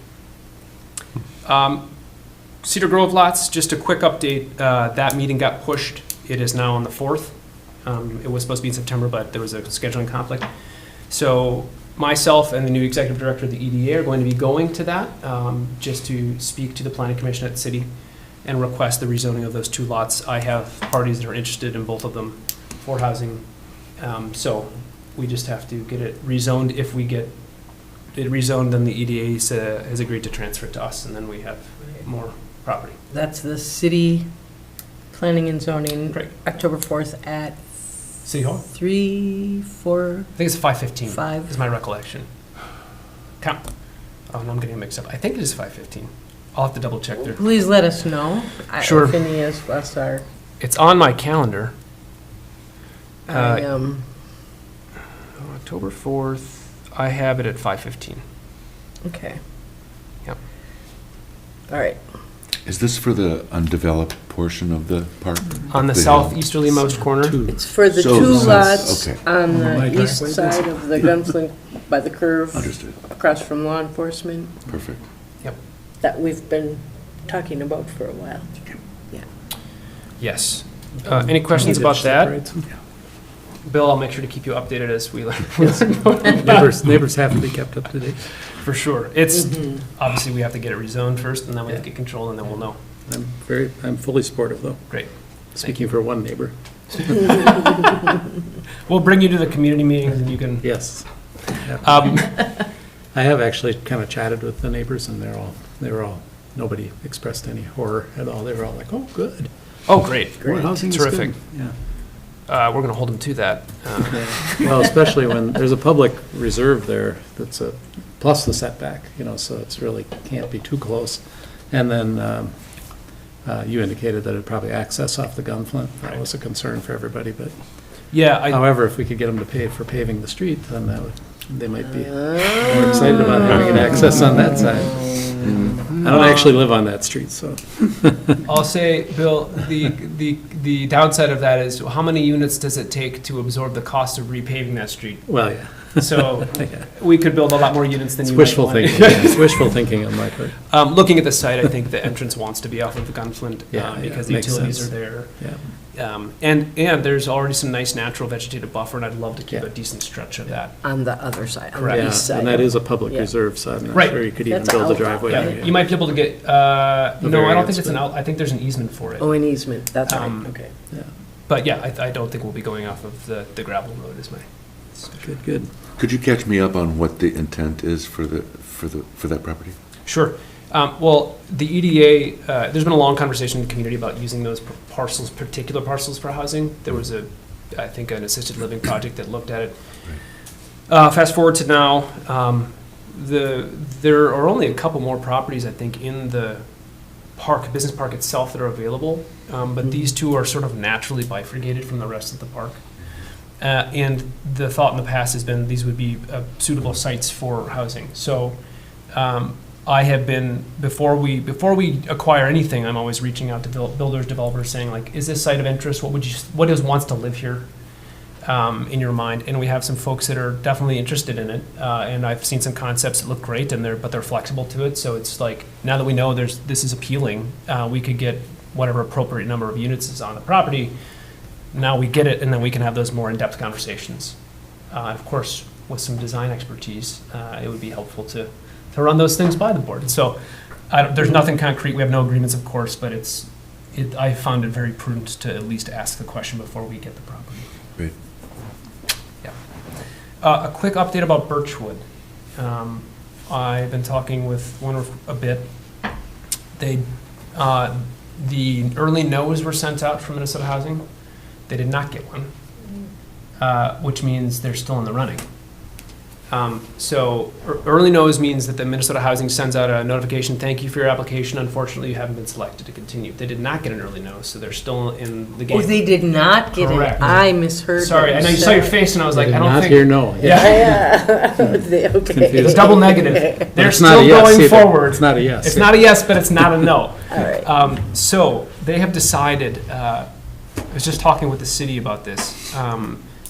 Cedar Grove lots, just a quick update. That meeting got pushed. It is now on the 4th. It was supposed to be in September, but there was a scheduling conflict. So myself and the new executive director of the EDA are going to be going to that just to speak to the planning commission at the city and request the rezoning of those two lots. I have parties that are interested in both of them for housing. So we just have to get it rezoned. If we get it rezoned, then the EDA has agreed to transfer it to us, and then we have more property. That's the city planning and zoning, Great. October 4th at City Hall? 3, 4, I think it's 5:15. 5. Is my recollection. Oh, no, I'm getting mixed up. I think it is 5:15. I'll have to double check there. Please let us know. Sure. If any of us are, It's on my calendar. I am, October 4th, I have it at 5:15. okay. Yep. All right. Is this for the undeveloped portion of the park? On the hill? southeasterly most corner. It's for the So- two so- lots okay. on My the east driveway side of the Gunflint by the curve, Understood. across from law enforcement, Perfect. that we've been talking about for a while. Yes. Any questions about that? Bill, I'll make sure to keep you updated as we learn. Neighbors have to be kept up to date. For sure. It's, obviously, we have to get it rezoned first, and then we have to get control, and then we'll know. I'm fully supportive, though, Great. speaking for one neighbor. We'll bring you to the community meetings, and you can, Yes. um, I have actually kind of chatted with the neighbors, and they were all, nobody expressed any horror at all. They were all like, oh, good. oh, great. More housing is good." Terrific. Yeah. We're going to hold them to that. Well, especially when there's a public reserve there that's plus the setback, so it's really can't be too close. And then you indicated that it'd probably access off the Gunflint. That was a concern for everybody, but Yeah, however, if we could get them to pay for paving the street, then they might be more excited about having an access on that side. I don't actually live on that street, so. I'll say, Bill, the downside of that is, how many units does it take to absorb the cost of repaving that street? Well, yeah. So we could build a lot more units than It's you wishful might want. thinking. It's wishful thinking on my part. Looking at the site, I think the entrance wants to be off of the Gunflint Yeah, because the makes utilities sense. are there. Yeah. And there's already some nice natural vegetative buffer, and I'd love to keep Yeah. a decent stretch of that. On the other side, on Correct. the Yeah, east side. and that is a public Yeah. reserve, so I'm not Right. sure you could even That's build a outlaw. driveway. Yeah, there. you might be able to get, no, I don't variance, think it's but- I think there's an easement for it. Oh, an easement, that's right, Um, okay. But yeah, I don't think we'll be going off of the gravel road is my. Good, good. Could you catch me up on what the intent is for that property? Sure. Well, the EDA, there's been a long conversation in the community about using those parcels, particular parcels for housing. There was I think, an assisted living project that looked at it. Fast forward to now, there are only a couple more properties, I think, in the business park itself that are available. But these two are sort of naturally bifurcated from the rest of the park. And the thought in the past has been these would be suitable sites for housing. So I have been, before we acquire anything, I'm always reaching out to builders, developers, saying like, is this site of interest? What wants to live here in your mind? And we have some folks that are definitely interested in it. And I've seen some concepts that look great, but they're flexible to it. So it's like, now that we know this is appealing, we could get whatever appropriate number of units is on the property. Now we get it, and then we can have those more in-depth conversations. Of course, with some design expertise, it would be helpful to run those things by the board. And so there's nothing concrete. We have no agreements, of course, but I found it very prudent to at least ask the question before we get the property. Great. Yeah. A quick update about Birchwood. I've been talking with one a bit. The early no's were sent out from Minnesota Housing. They did not get one, which means they're still in the running. So early no's means that the Minnesota Housing sends out a notification, thank you for your application, unfortunately you haven't been selected to continue. They did not get an early no, so they're still in the game. Oh, they did not get it? Correct. I misheard. Sorry, I know you saw your that. face and I was like, I don't Not think. here, no. Yeah. Okay. It's double negative. They're It's not a still yes going either. forward. It's not a yes. It's not a yes, but it's not a no. All right. So they have decided, I was just talking with the city about this.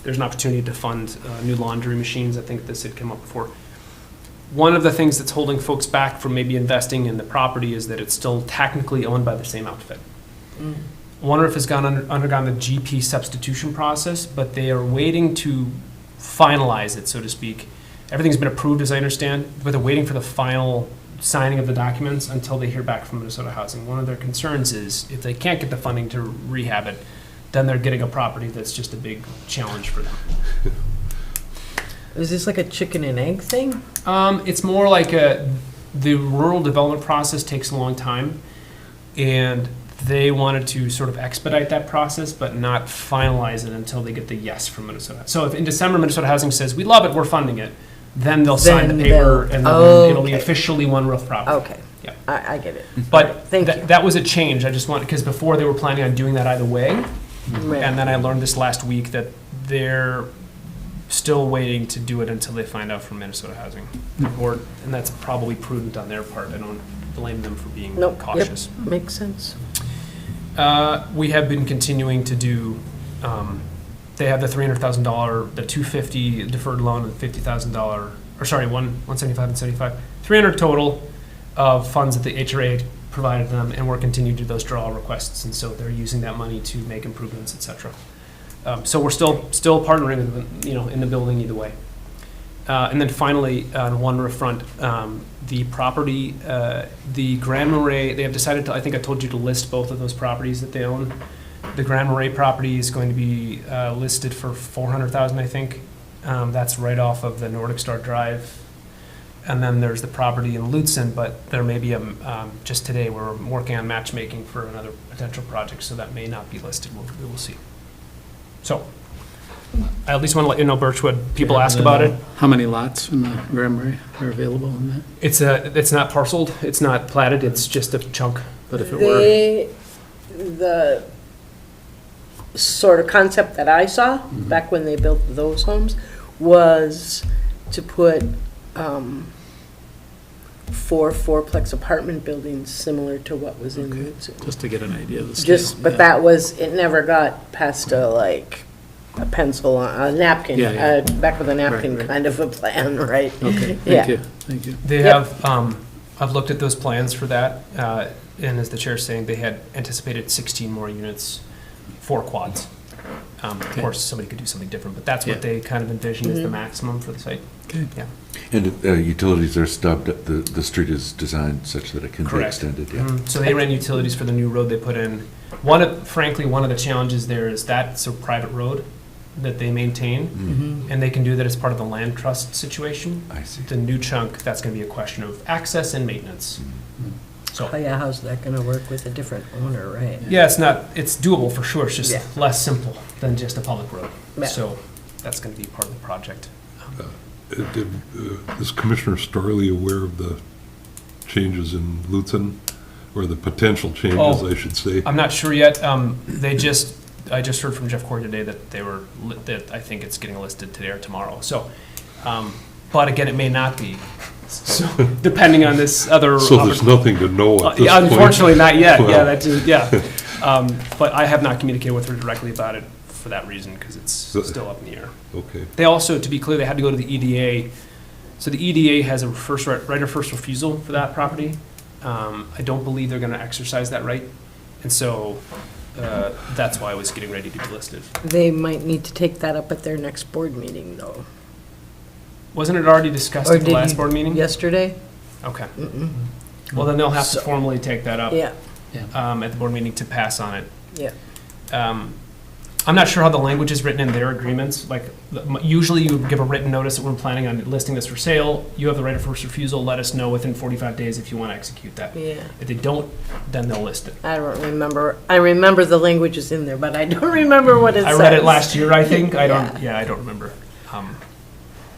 There's an opportunity to fund new laundry machines. I think this had come up before. One of the things that's holding folks back from maybe investing in the property is that it's still technically owned by the same outfit. Wonder if it's undergone the GP substitution process, but they are waiting to finalize it, so to speak. Everything's been approved, as I understand, but they're waiting for the final signing of the documents until they hear back from Minnesota Housing. One of their concerns is if they can't get the funding to rehab it, then they're getting a property that's just a big challenge for them. Is this like a chicken and egg thing? It's more like the rural development process takes a long time, and they wanted to sort of expedite that process, but not finalize it until they get the yes from Minnesota. So if in December Minnesota Housing says, we love it, we're funding it, then they'll sign Then the paper, they'll- and then it'll be okay. officially one roof property. Okay. Yeah. I get it. But Thank you. that was a change. I just wanted, because before they were planning on doing that either way, Right. and then I learned this last week that still waiting to do it until they find out from Minnesota Housing Board, and that's probably prudent on their part. I don't blame them for being Nope. cautious. Yep. Makes sense. We have been continuing to do, they have the $300,000, the $250 deferred loan and $50,000, or sorry, 175 and 75, 300 total of funds that the HRA provided them, and we're continuing to do those draw requests, and so they're using that money to make improvements, et cetera. So we're still partnering with them, in the building either way. And then finally, on one front, the property, the Grand Marais, they have decided to, I think I told you to list both of those properties that they own. The Grand Marais property is going to be listed for $400,000, I think. That's right off of the Nordic Star Drive. And then there's the property in Lutzen, but there may be just today, we're working on matchmaking for another potential project, so that may not be listed. We will see. So, I at least want to let you know, Birchwood, people ask about it. How many lots in the Grand Marais are available in that? It's not parceled, it's not platted, it's just a chunk. But if it were, The sort of concept that I saw back when they built those homes was to put 4 fourplex apartment buildings similar to what was in Lutzen. just to get an idea of the scale. But that was, it never got past a pencil, a napkin, Yeah. back with a napkin Right. kind of a plan, right? Okay, Yeah. thank you. They Yep. have, I've looked at those plans for that, and as the chair's saying, they had anticipated 16 more units for quads. Of Okay. course, somebody could do something different, but that's what Yeah. they kind of envision as the maximum for the site. Okay. Yeah. And utilities are stubbed, the street is designed such that it can be Correct. extended, yeah. So they ran utilities for the new road they put in. Frankly, one of the challenges there is that's a private road that they maintain, and they can do that as part of the land trust situation. I see. The new chunk, that's going to be a question of access and maintenance. So, Oh, yeah, how's that gonna work with a different owner, right? yeah, it's doable for sure. It's just Yeah. less simple than just a public road. Yeah. So that's going to be part of the project. Is Commissioner Starley aware of the changes in Lutzen, or the potential changes, Oh. I should say? I'm not sure yet. I just heard from Jeff Corey today that that I think it's getting listed today or tomorrow. So, but again, it may not be. So, depending on this other. So there's nothing to know at this Yeah, point? unfortunately, not yet. Well. Yeah, but I have not communicated with her directly about it for that reason, because it's still up in the air. Okay. They also, to be clear, they had to go to the EDA. So the EDA has a right of first refusal for that property. I don't believe they're going to exercise that right. And so that's why I was getting ready to be listed. They might need to take that up at their next board meeting, though. Wasn't it already discussed Or at the did last you- board meeting? Yesterday? Okay. Well, then they'll have to So- formally take that up Yeah, at the board meeting to pass on it. yeah. I'm not sure how the language is written in their agreements. Like, usually you give a written notice that we're planning on listing this for sale. You have the right of first refusal. Let us know within 45 days if you want to execute that. Yeah. If they don't, then they'll list it. I don't remember. I remember the language is in there, but I don't remember what it I says. read it last year, I think. I Yeah. don't remember.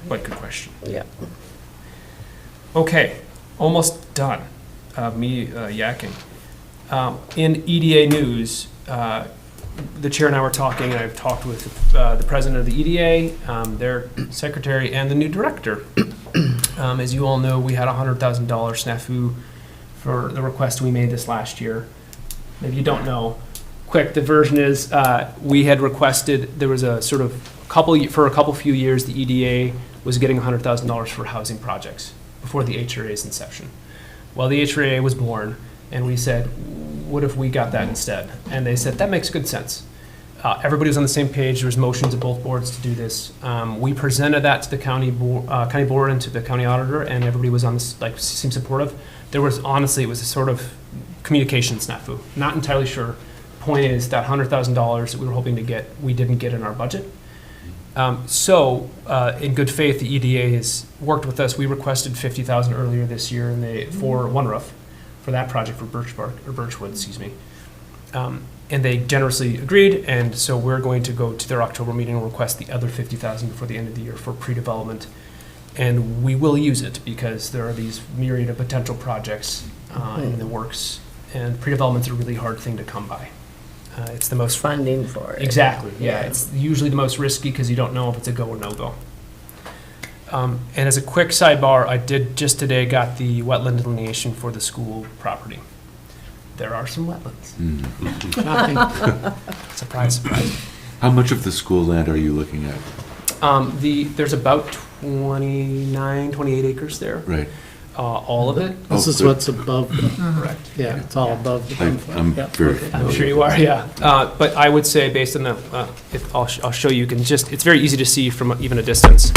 But good question. Yeah. Okay, almost done. Me yakking. In EDA news, the chair and I were talking, and I've talked with the president of the EDA, their secretary, and the new director. As you all know, we had a $100,000 snafu for the request we made this last year. Maybe you don't know. Quick, the version is, we had requested, there was a sort of for a few years, the EDA was getting $100,000 for housing projects before the HRA's inception. Well, the HRA was born, and we said, what if we got that instead? And they said, that makes good sense. Everybody was on the same page. There was motions at both boards to do this. We presented that to the county board and to the county auditor, and everybody was on this, seemed supportive. There was, honestly, it was a sort of communication snafu. Not entirely sure. Point is, that $100,000 that we were hoping to get, we didn't get in our budget. So, in good faith, the EDA has worked with us. We requested $50,000 earlier this year, and for one roof, for that project for Birchwood, excuse me. And they generously agreed, and so we're going to go to their October meeting and request the other $50,000 before the end of the year for pre-development. And we will use it because there are these myriad of potential projects in the works, and pre-development's a really hard thing to come by. It's the most Funding for it. Exactly, yeah. It's usually the most risky because you don't know if it's a go or no-go. And as a quick sidebar, I did just today got the wetland delineation for the school property. There are some wetlands. Surprise, surprise. How much of the school land are you looking at? There's about 29, 28 acres there. Right. All of it, This is what's above, correct. yeah, it's all above the I'm Yeah. very I'm familiar. sure you are, yeah. But I would say, based on the, I'll show you, it's very easy to see from even a distance.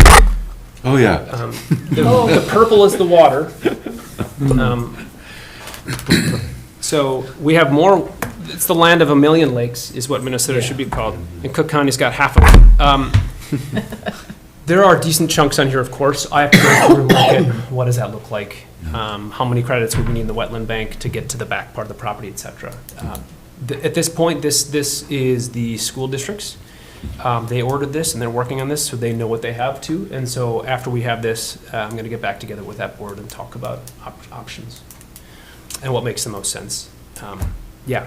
Oh, yeah. The purple is the water. So we have more, it's the land of a million lakes, is what Minnesota should be called. And Cook County's got half of them. There are decent chunks on here, of course. I have to go through and look at what does that look like? How many credits would we need in the wetland bank to get to the back part of the property, et cetera. At this point, this is the school districts. They ordered this and they're working on this, so they know what they have to. And so after we have this, I'm going to get back together with that board and talk about options and what makes the most sense. Yeah.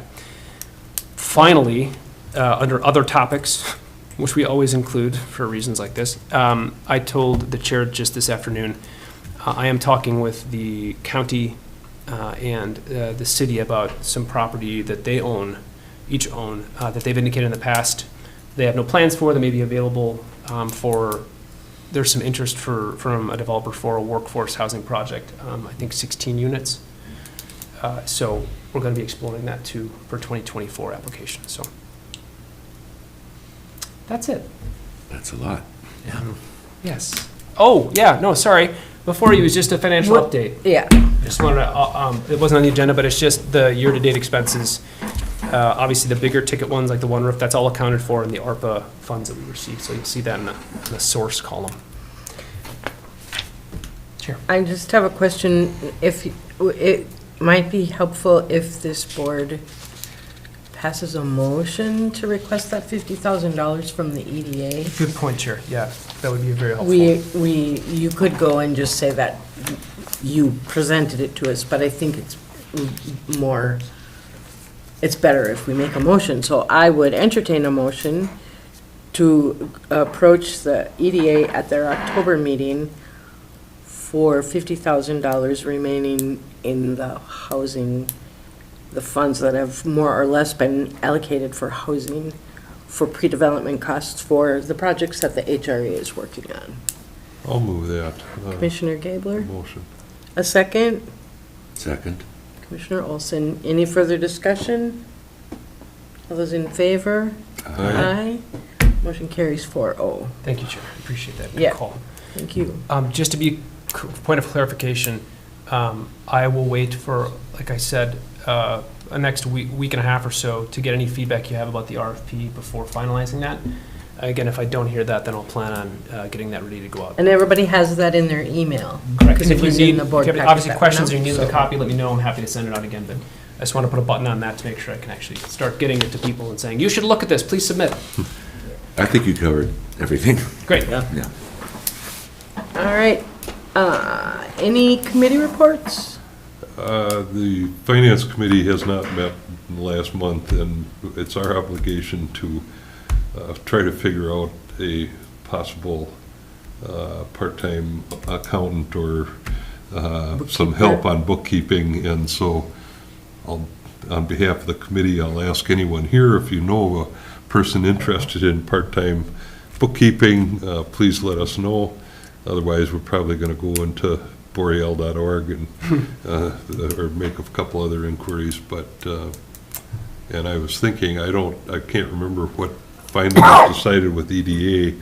Finally, under other topics, which we always include for reasons like this, I told the chair just this afternoon, I am talking with the county and the city about some property that they own, each own, that they've indicated in the past they have no plans for, that may be available there's some interest from a developer for a workforce housing project, I think 16 units. So we're going to be exploring that too for 2024 application, so. That's it. That's a lot. Yes. Oh, yeah, no, sorry. Before you, it was just a financial What- update. Yeah. Just wanted to, it wasn't on the agenda, but it's just the year-to-date expenses. Obviously, the bigger ticket ones, like the one roof, that's all accounted for in the ARPA funds that we received. So you'll see that in the source column. Chair. I just have a question. If it might be helpful if this board passes a motion to request that $50,000 from the EDA. Good point, Chair. Yeah, that would be very helpful. You could go and just say that you presented it to us, but I think it's more, it's better if we make a motion. So I would entertain a motion to approach the EDA at their October meeting for $50,000 remaining in the housing, the funds that have more or less been allocated for housing, for pre-development costs for the projects that the HRA is working on. I'll move that. Commissioner Gabler? Motion. A second? Second? Commissioner Olson, any further discussion? All those in favor? Aye. Motion carries 4-0. Thank you, Chair. I appreciate that. Good Yeah. call. Thank you. Just to be, point of clarification, I will wait for, like I said, a next week and a half or so to get any feedback you have about the RFP before finalizing that. Again, if I don't hear that, then I'll plan on getting that ready to go out. And everybody has that in their email. Correct. Because And if you it was in need, the board if you have packet obviously that questions or went you out, need the so- copy, let me know. I'm happy to send it out again, but I just want to put a button on that to make sure I can actually start getting it to people and saying, you should look at this, please submit. I think you covered everything. Great. Yeah. All right. Any committee reports? The Finance Committee has not met in the last month, and it's our obligation to try to figure out a possible part-time accountant or some help on bookkeeping. And so on behalf of the committee, I'll ask anyone here, if you know of a person interested in part-time bookkeeping, please let us know. Otherwise, we're probably going to go into boreal.org and or make a couple other inquiries. But and I was thinking, I can't remember what finally was decided with EDA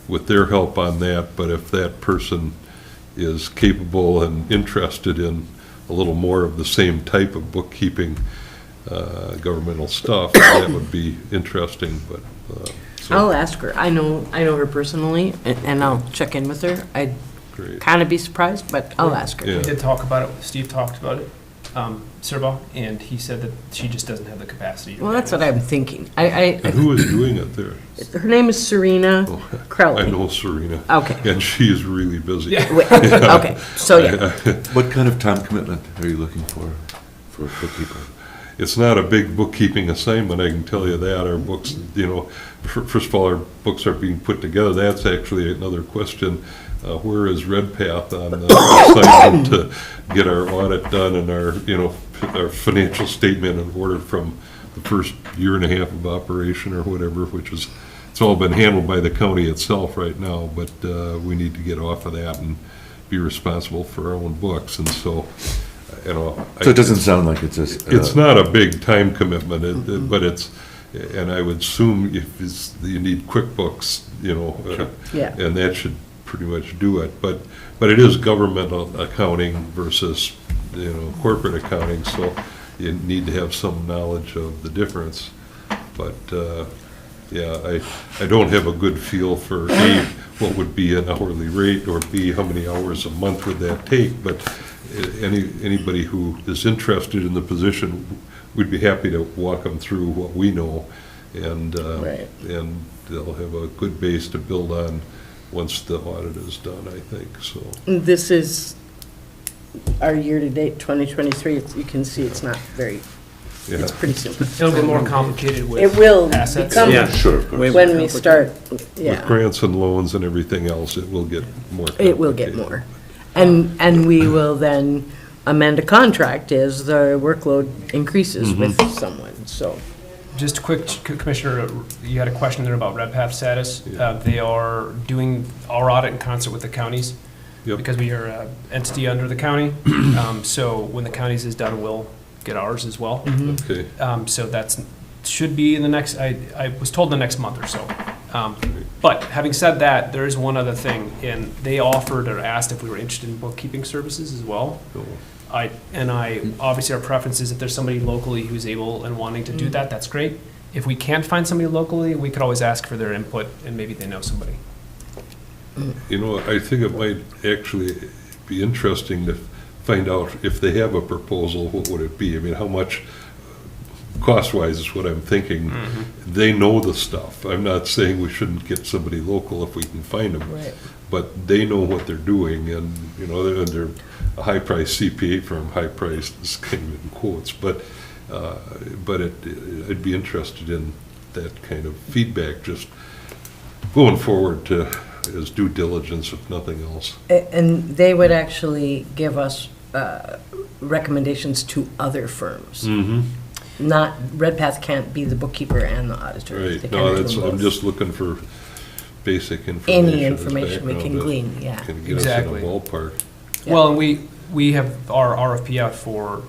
with their help on that. But if that person is capable and interested in a little more of the same type of bookkeeping, governmental stuff, that would be interesting. But so, I'll ask her. I know her personally, and I'll check in with her. I'd great. kind of be surprised, but I'll ask her. Yeah. We did talk about it. Steve talked about it, Serba, and he said that she just doesn't have the capacity. Well, that's what I'm thinking. And who is doing it there? Her name is Serena Oh, Crowley. I know Serena. Okay. And she is really busy. Yeah. Okay, so yeah. What kind of time commitment are you looking for a bookkeeper? it's not a big bookkeeping assignment, I can tell you that. Our books, you know, first of all, our books are being put together. That's actually another question. Where is Redpath on the assignment to get our audit done and our, you know, our financial statement in order from the first year and a half of operation or whatever, which is, it's all been handled by the county itself right now, but we need to get off of that and be responsible for our own books, and so, you know. So it doesn't sound like it's just. It's not a big time commitment, but it's, and I would assume if you need QuickBooks, you know, Yeah. and that should pretty much do it, but it is governmental accounting versus, you know, corporate accounting, so you need to have some knowledge of the difference. But, yeah, I don't have a good feel for A, what would be an hourly rate, or B, how many hours a month would that take, but anybody who is interested in the position, we'd be happy to walk them through what we know, and, Right. and they'll have a good base to build on once the audit is done, I think, so. This is our year-to-date 2023. You can see it's not very, Yeah. it's pretty simple. It'll be more complicated with It will assets. become, Yeah. Sure, of course. Way- when we start, With yeah, grants and loans and everything else, it will get more complicated. it will get more. And we will then amend a contract as the workload increases with someone, so. Just quick, Commissioner, you had a question there about Redpath status. They are doing our audit in concert with the counties, Yep. because we are an entity under the county. So when the counties is done, we'll get ours as well. Okay, So that's, should be in the next, I was told the next month or so. But having said that, there is one other thing, and they offered or asked if we were interested in bookkeeping services as well. cool. Obviously our preference is if there's somebody locally who's able and wanting to do that, that's great. If we can't find somebody locally, we could always ask for their input, and maybe they know somebody. You know, I think it might actually be interesting to find out if they have a proposal, what would it be? I mean, how much, cost-wise is what I'm thinking. They know the stuff. I'm not saying we shouldn't get somebody local if we can find them. Right. But they know what they're doing, and, you know, they're a high-priced CPA firm, high-priced, is kind of in quotes, but I'd be interested in that kind of feedback, just going forward to, as due diligence, if nothing else. And they would actually give us recommendations to other firms. Not, Redpath can't be the bookkeeper and the auditor. They Right, can't no, do that's, them I'm both. just looking for basic information. Any as information we can background that glean, yeah. Can get us Exactly. in a ballpark. Yeah. Well, and we have our RFP out for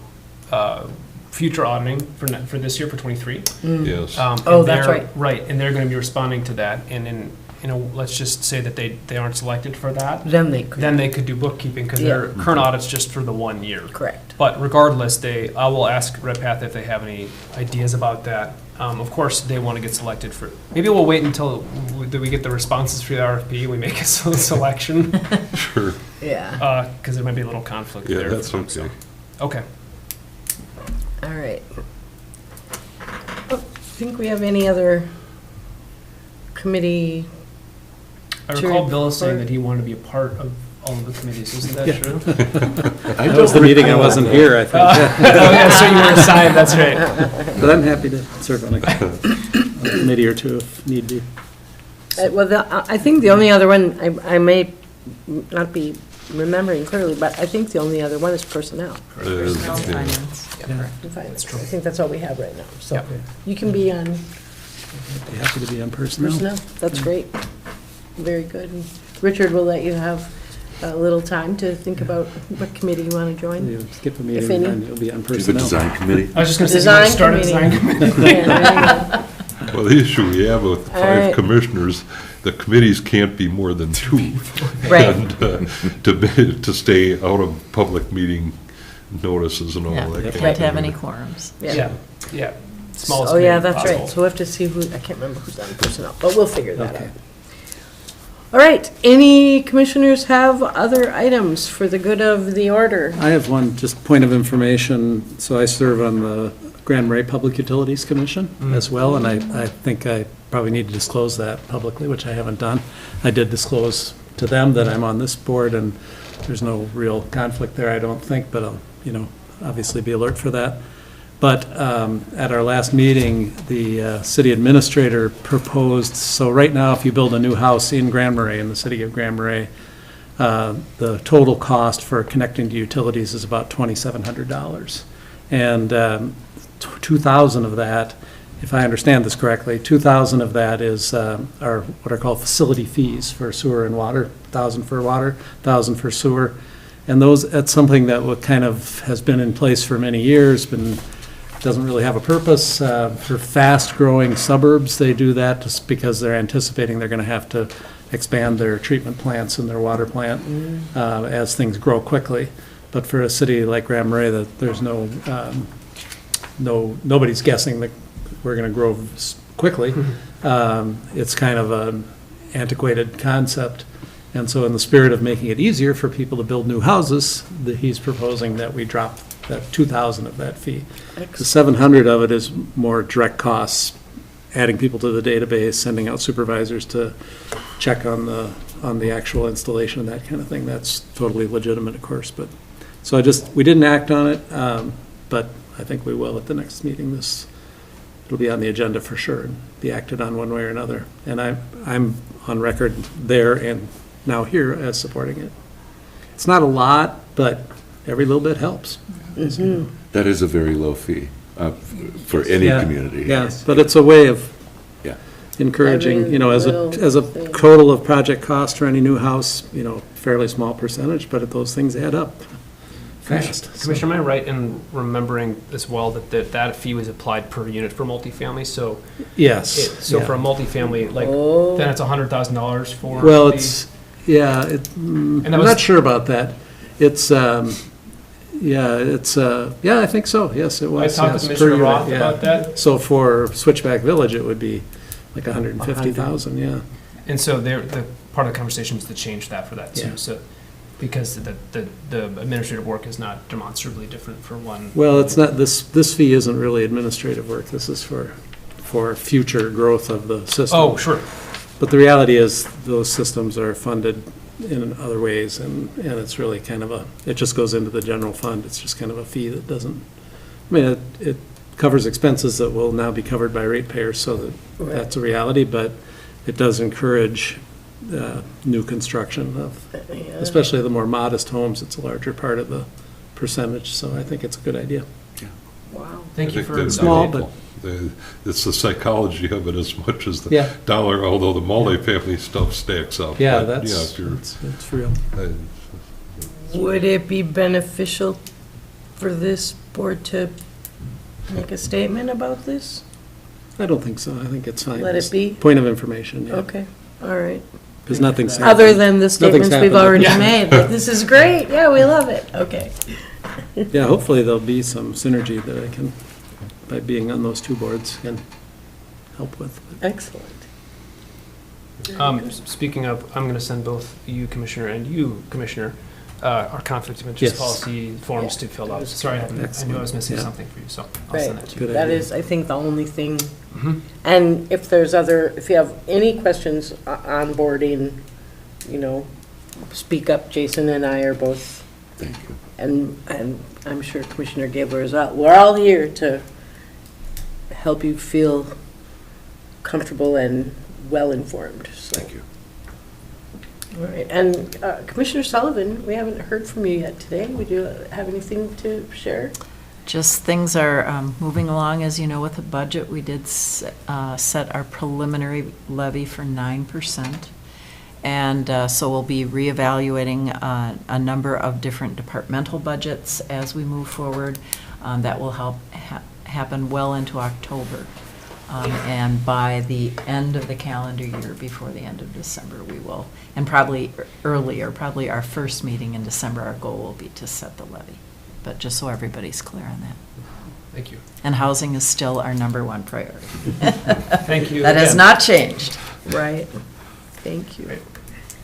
future auditing for this year, for '23. Yes, Oh, that's right. Right, and they're going to be responding to that, and then, you know, let's just say that they aren't selected for that, Then they could, then they could do bookkeeping, because their current audit's just for the 1 year. correct. But regardless, I will ask Redpath if they have any ideas about that. Of course, they want to get selected for, maybe we'll wait until we get the responses for the RFP, we make a selection, sure, Yeah, because there might be a little conflict yeah, there. that's so- okay. Okay. all right. Oh, think we have any other committee? I To recall Bill saying report. that he wanted to be a part of all of the committees, isn't that true? That was the meeting I wasn't here, I think. Oh, yeah, so you were assigned, that's right. But I'm happy to serve on a committee or two if need be. I think the only other one, I may not be remembering clearly, but I think the only other one is personnel. Personnel Yeah. finance. Finance. I think that's all we have right now, so Yep. you can be on Be happy to be on personnel. personnel, that's great. Very good. And Richard, will let you have a little time to think about what committee you want to join. You skip a If meeting any. and you'll be on Do you have a personnel. design committee? I was just going to say, you want to Design start a committee. design committee? Yeah, there you go. Well, the issue we have with All right. 5 commissioners, the committees can't be more than 2. Right. And to stay out of public meeting notices and all Yeah, that. kind of can't have thing. any quorums. Yeah. Smallest Oh, yeah, committee that's right. possible. So we'll have to see who, I can't remember who's on personnel, but we'll figure that Okay. out. All right, any commissioners have other items for the good of the order? I have one, just point of information. So I serve on the Grand Marais Public Utilities Commission as well, and I think I probably need to disclose that publicly, which I haven't done. I did disclose to them that I'm on this board, and there's no real conflict there, I don't think, but I'll, obviously be alert for that. But at our last meeting, the city administrator proposed, so right now, if you build a new house in Grand Marais, in the city of Grand Marais, the total cost for connecting to utilities is about $2,700. And $2,000 of that, if I understand this correctly, $2,000 of that is are what are called facility fees for sewer and water, $1,000 for water, $1,000 for sewer. And that's something that kind of has been in place for many years, doesn't really have a purpose. For fast-growing suburbs, they do that just because they're anticipating they're going to have to expand their treatment plants and their water plant as things grow quickly. But for a city like Grand Marais, that there's nobody's guessing that we're going to grow quickly. It's kind of an antiquated concept. And so in the spirit of making it easier for people to build new houses, he's proposing that we drop that $2,000 of that fee. The $700 of it is more direct costs, adding people to the database, sending out supervisors to check on the actual installation and that kind of thing. That's totally legitimate, of course. But so we didn't act on it, but I think we will at the next meeting. It'll be on the agenda for sure and be acted on one way or another. And I'm on record there and now here as supporting it. It's not a lot, but every little bit helps. That is a very low fee for any community. Yes, but it's a way of Yeah. encouraging, as a Thing. total of project cost for any new house, fairly small percentage, but those things add up fast. So- Commissioner, am I right in remembering as well that fee was applied per unit for multifamily? So, Yes. so yeah. for a multifamily, Oh. then it's $100,000 for. Well, the- I'm that was- not sure about that. It's, I think so, yes, it I was. talked yes, to per Commissioner unit, Roth yeah. about that. So for Switchback Village, it would be like 150,000, yeah. And so the part of the conversation was to change that for that too. Yeah. So, because the administrative work is not demonstrably different for one. Well, it's not, this fee isn't really administrative work, this is for future growth of the system. Oh, sure. But the reality is, those systems are funded in other ways, and it's really kind of it just goes into the general fund. It's just kind of a fee that doesn't, it covers expenses that will now be covered by ratepayers, so that's a reality, but it does encourage new construction of, especially the more modest homes. It's a larger part of the percentage, so I think it's a good idea. Wow. Thank you for. Small, but- It's the psychology of it as much as the Yeah. dollar, although the multifamily stuff stacks up. Yeah, But, it's real. Would it be beneficial for this board to make a statement about this? I don't think so. I think it's fine. Let it Just be? Point of information, yeah. Okay, all right. Because nothing's happened. Other than the statements we've happened. already Yeah. made, like, this is great, yeah, we love it, okay. Yeah, hopefully there'll be some synergy that I can, by being on those two boards, can help with. Excellent. Speaking of, I'm going to send both you, Commissioner, and you, Commissioner, our conflict of interest Yes. policy forms to fill out. Sorry, I knew I was missing Yeah. something for you, so I'll send that Right, to you. Good that idea. is, I think, the only thing. Mhm. And if if you have any questions on boarding, speak up. Jason and I are both, Thank you. and I'm sure Commissioner Gabler is out. We're all here to help you feel comfortable and well-informed, so. Thank you. All right, and Commissioner Sullivan, we haven't heard from you yet today. Would you have anything to share? Just things are moving along, as you know, with the budget. We did set our preliminary levy for 9%. And so we'll be reevaluating a number of different departmental budgets as we move forward. That will help happen well into October. And by the end of the calendar year, before the end of December, we will, and probably earlier, probably our first meeting in December, our goal will be to set the levy. But just so everybody's clear on that. Thank you. And housing is still our #1 priority. Thank you. That has again. not changed. Right, thank you.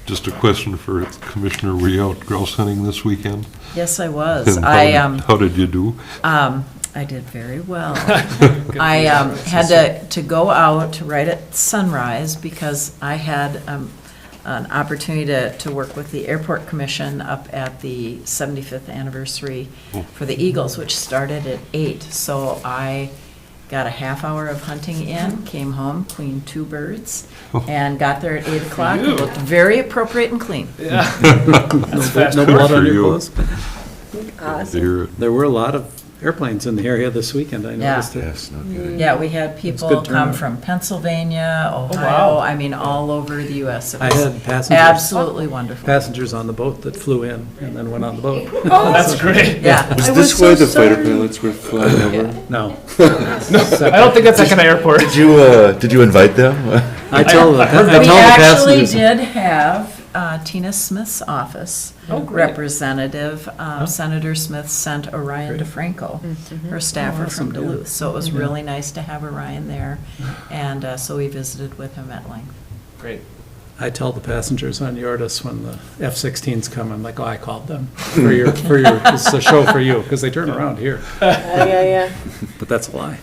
Just a question for Commissioner, were you out grouse hunting this weekend? Yes, I was. And how did you do? I did very well. I had to go out right at sunrise because I had an opportunity to work with the Airport Commission up at the 75th anniversary for the Eagles, which started at 8. So I got a half hour of hunting in, came home, cleaned 2 birds, and got there at 8 o'clock. It looked very appropriate and clean. Yeah. That's fast. No Good blood for on your you. clothes. Glad to hear it. There were a lot of airplanes in the area this weekend, I noticed it. Yes, no kidding. Yeah, we had good people come turnout. from Pennsylvania, Ohio, wow. I mean, all over the U.S. It I was had passengers. absolutely wonderful. Passengers on the boat that flew in and then went on the boat. Oh, that's great. Yeah. Was I this was why so the fighter sorry. pilots were flying over? No. I don't think that's that kind of airport. Did you invite them? I tell the We actually passengers. did have Tina Smith's office Oh, great. representative. Senator Smith sent Orion DeFranco, her staffer from awesome, yeah. Duluth. So it was really nice to have Orion there, and so we visited with him at length. Great. I tell the passengers on Yortis when the F-16s come, I'm like, oh, I called them for your, it's a show for you, because they turn around here. Yeah. But that's a lie.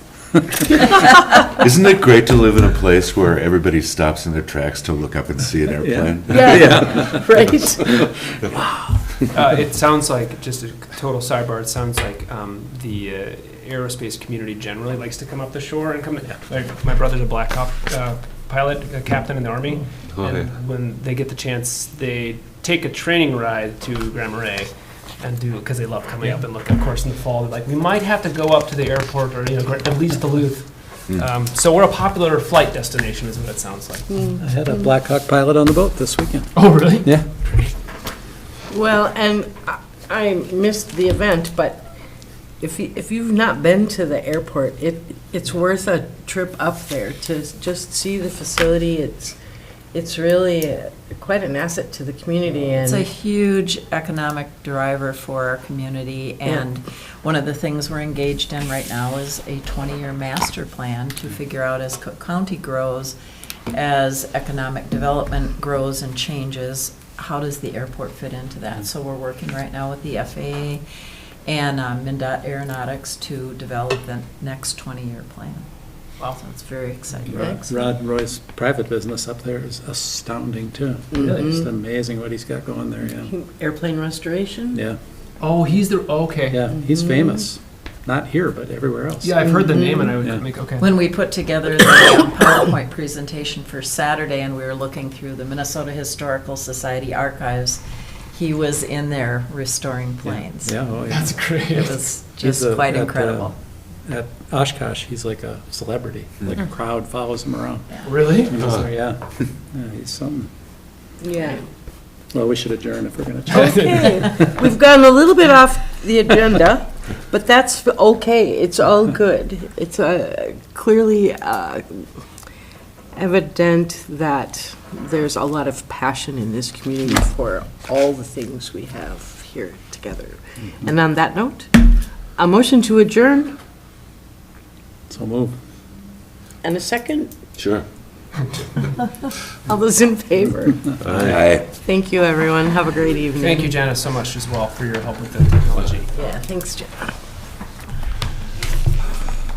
Isn't it great to live in a place where everybody stops in their tracks to look up and see an airplane? Yeah, right. It sounds like, just a total sidebar, it sounds like the aerospace community generally likes to come up the shore and come, like, my brother's a Black Hawk pilot, a captain in the Army, and when they get the chance, they take a training ride to Grand Marais and do, because they love coming up and look, of course, in the fall, they're like, we might have to go up to the airport or, at least Duluth. So we're a popular flight destination, is what it sounds like. I had a Black Hawk pilot on the boat this weekend. Oh, really? Yeah. Well, and I missed the event, but if you've not been to the airport, it's worth a trip up there to just see the facility. It's really quite an asset to the community, It's a and huge economic driver for our community, and one of the things we're engaged in right now is a 20-year master plan to figure out, as Cook County grows, as economic development grows and changes, how does the airport fit into that? So we're working right now with the FAA and MnDOT Aeronautics to develop the next 20-year plan. Wow, so it's very exciting. Rod Roy's private business up there is astounding, too. Really, just amazing what he's got going there, yeah. airplane restoration. Yeah, Oh, he's the, okay. yeah, he's famous. Not here, but everywhere else. Yeah, I've heard the name and I Yeah. would make, okay. When we put together the PowerPoint presentation for Saturday and we were looking through the Minnesota Historical Society archives, he was in there restoring planes. Yeah, oh, yeah. That's great. It was He's just quite at, incredible. At Oshkosh, he's like a celebrity. Like a crowd follows him around. Really? So, yeah, he's something. Yeah. Well, we should adjourn if we're going to chat. Okay, we've gotten a little bit off the agenda, but that's okay. It's all good. It's clearly evident that there's a lot of passion in this community for all the things we have here together. And on that note, a motion to adjourn So move. and a second. Sure. All those in favor? Aye. Thank you, everyone. Have a great evening. Thank you, Janice, so much as well for your help with the technology. Yeah, thanks, Jen.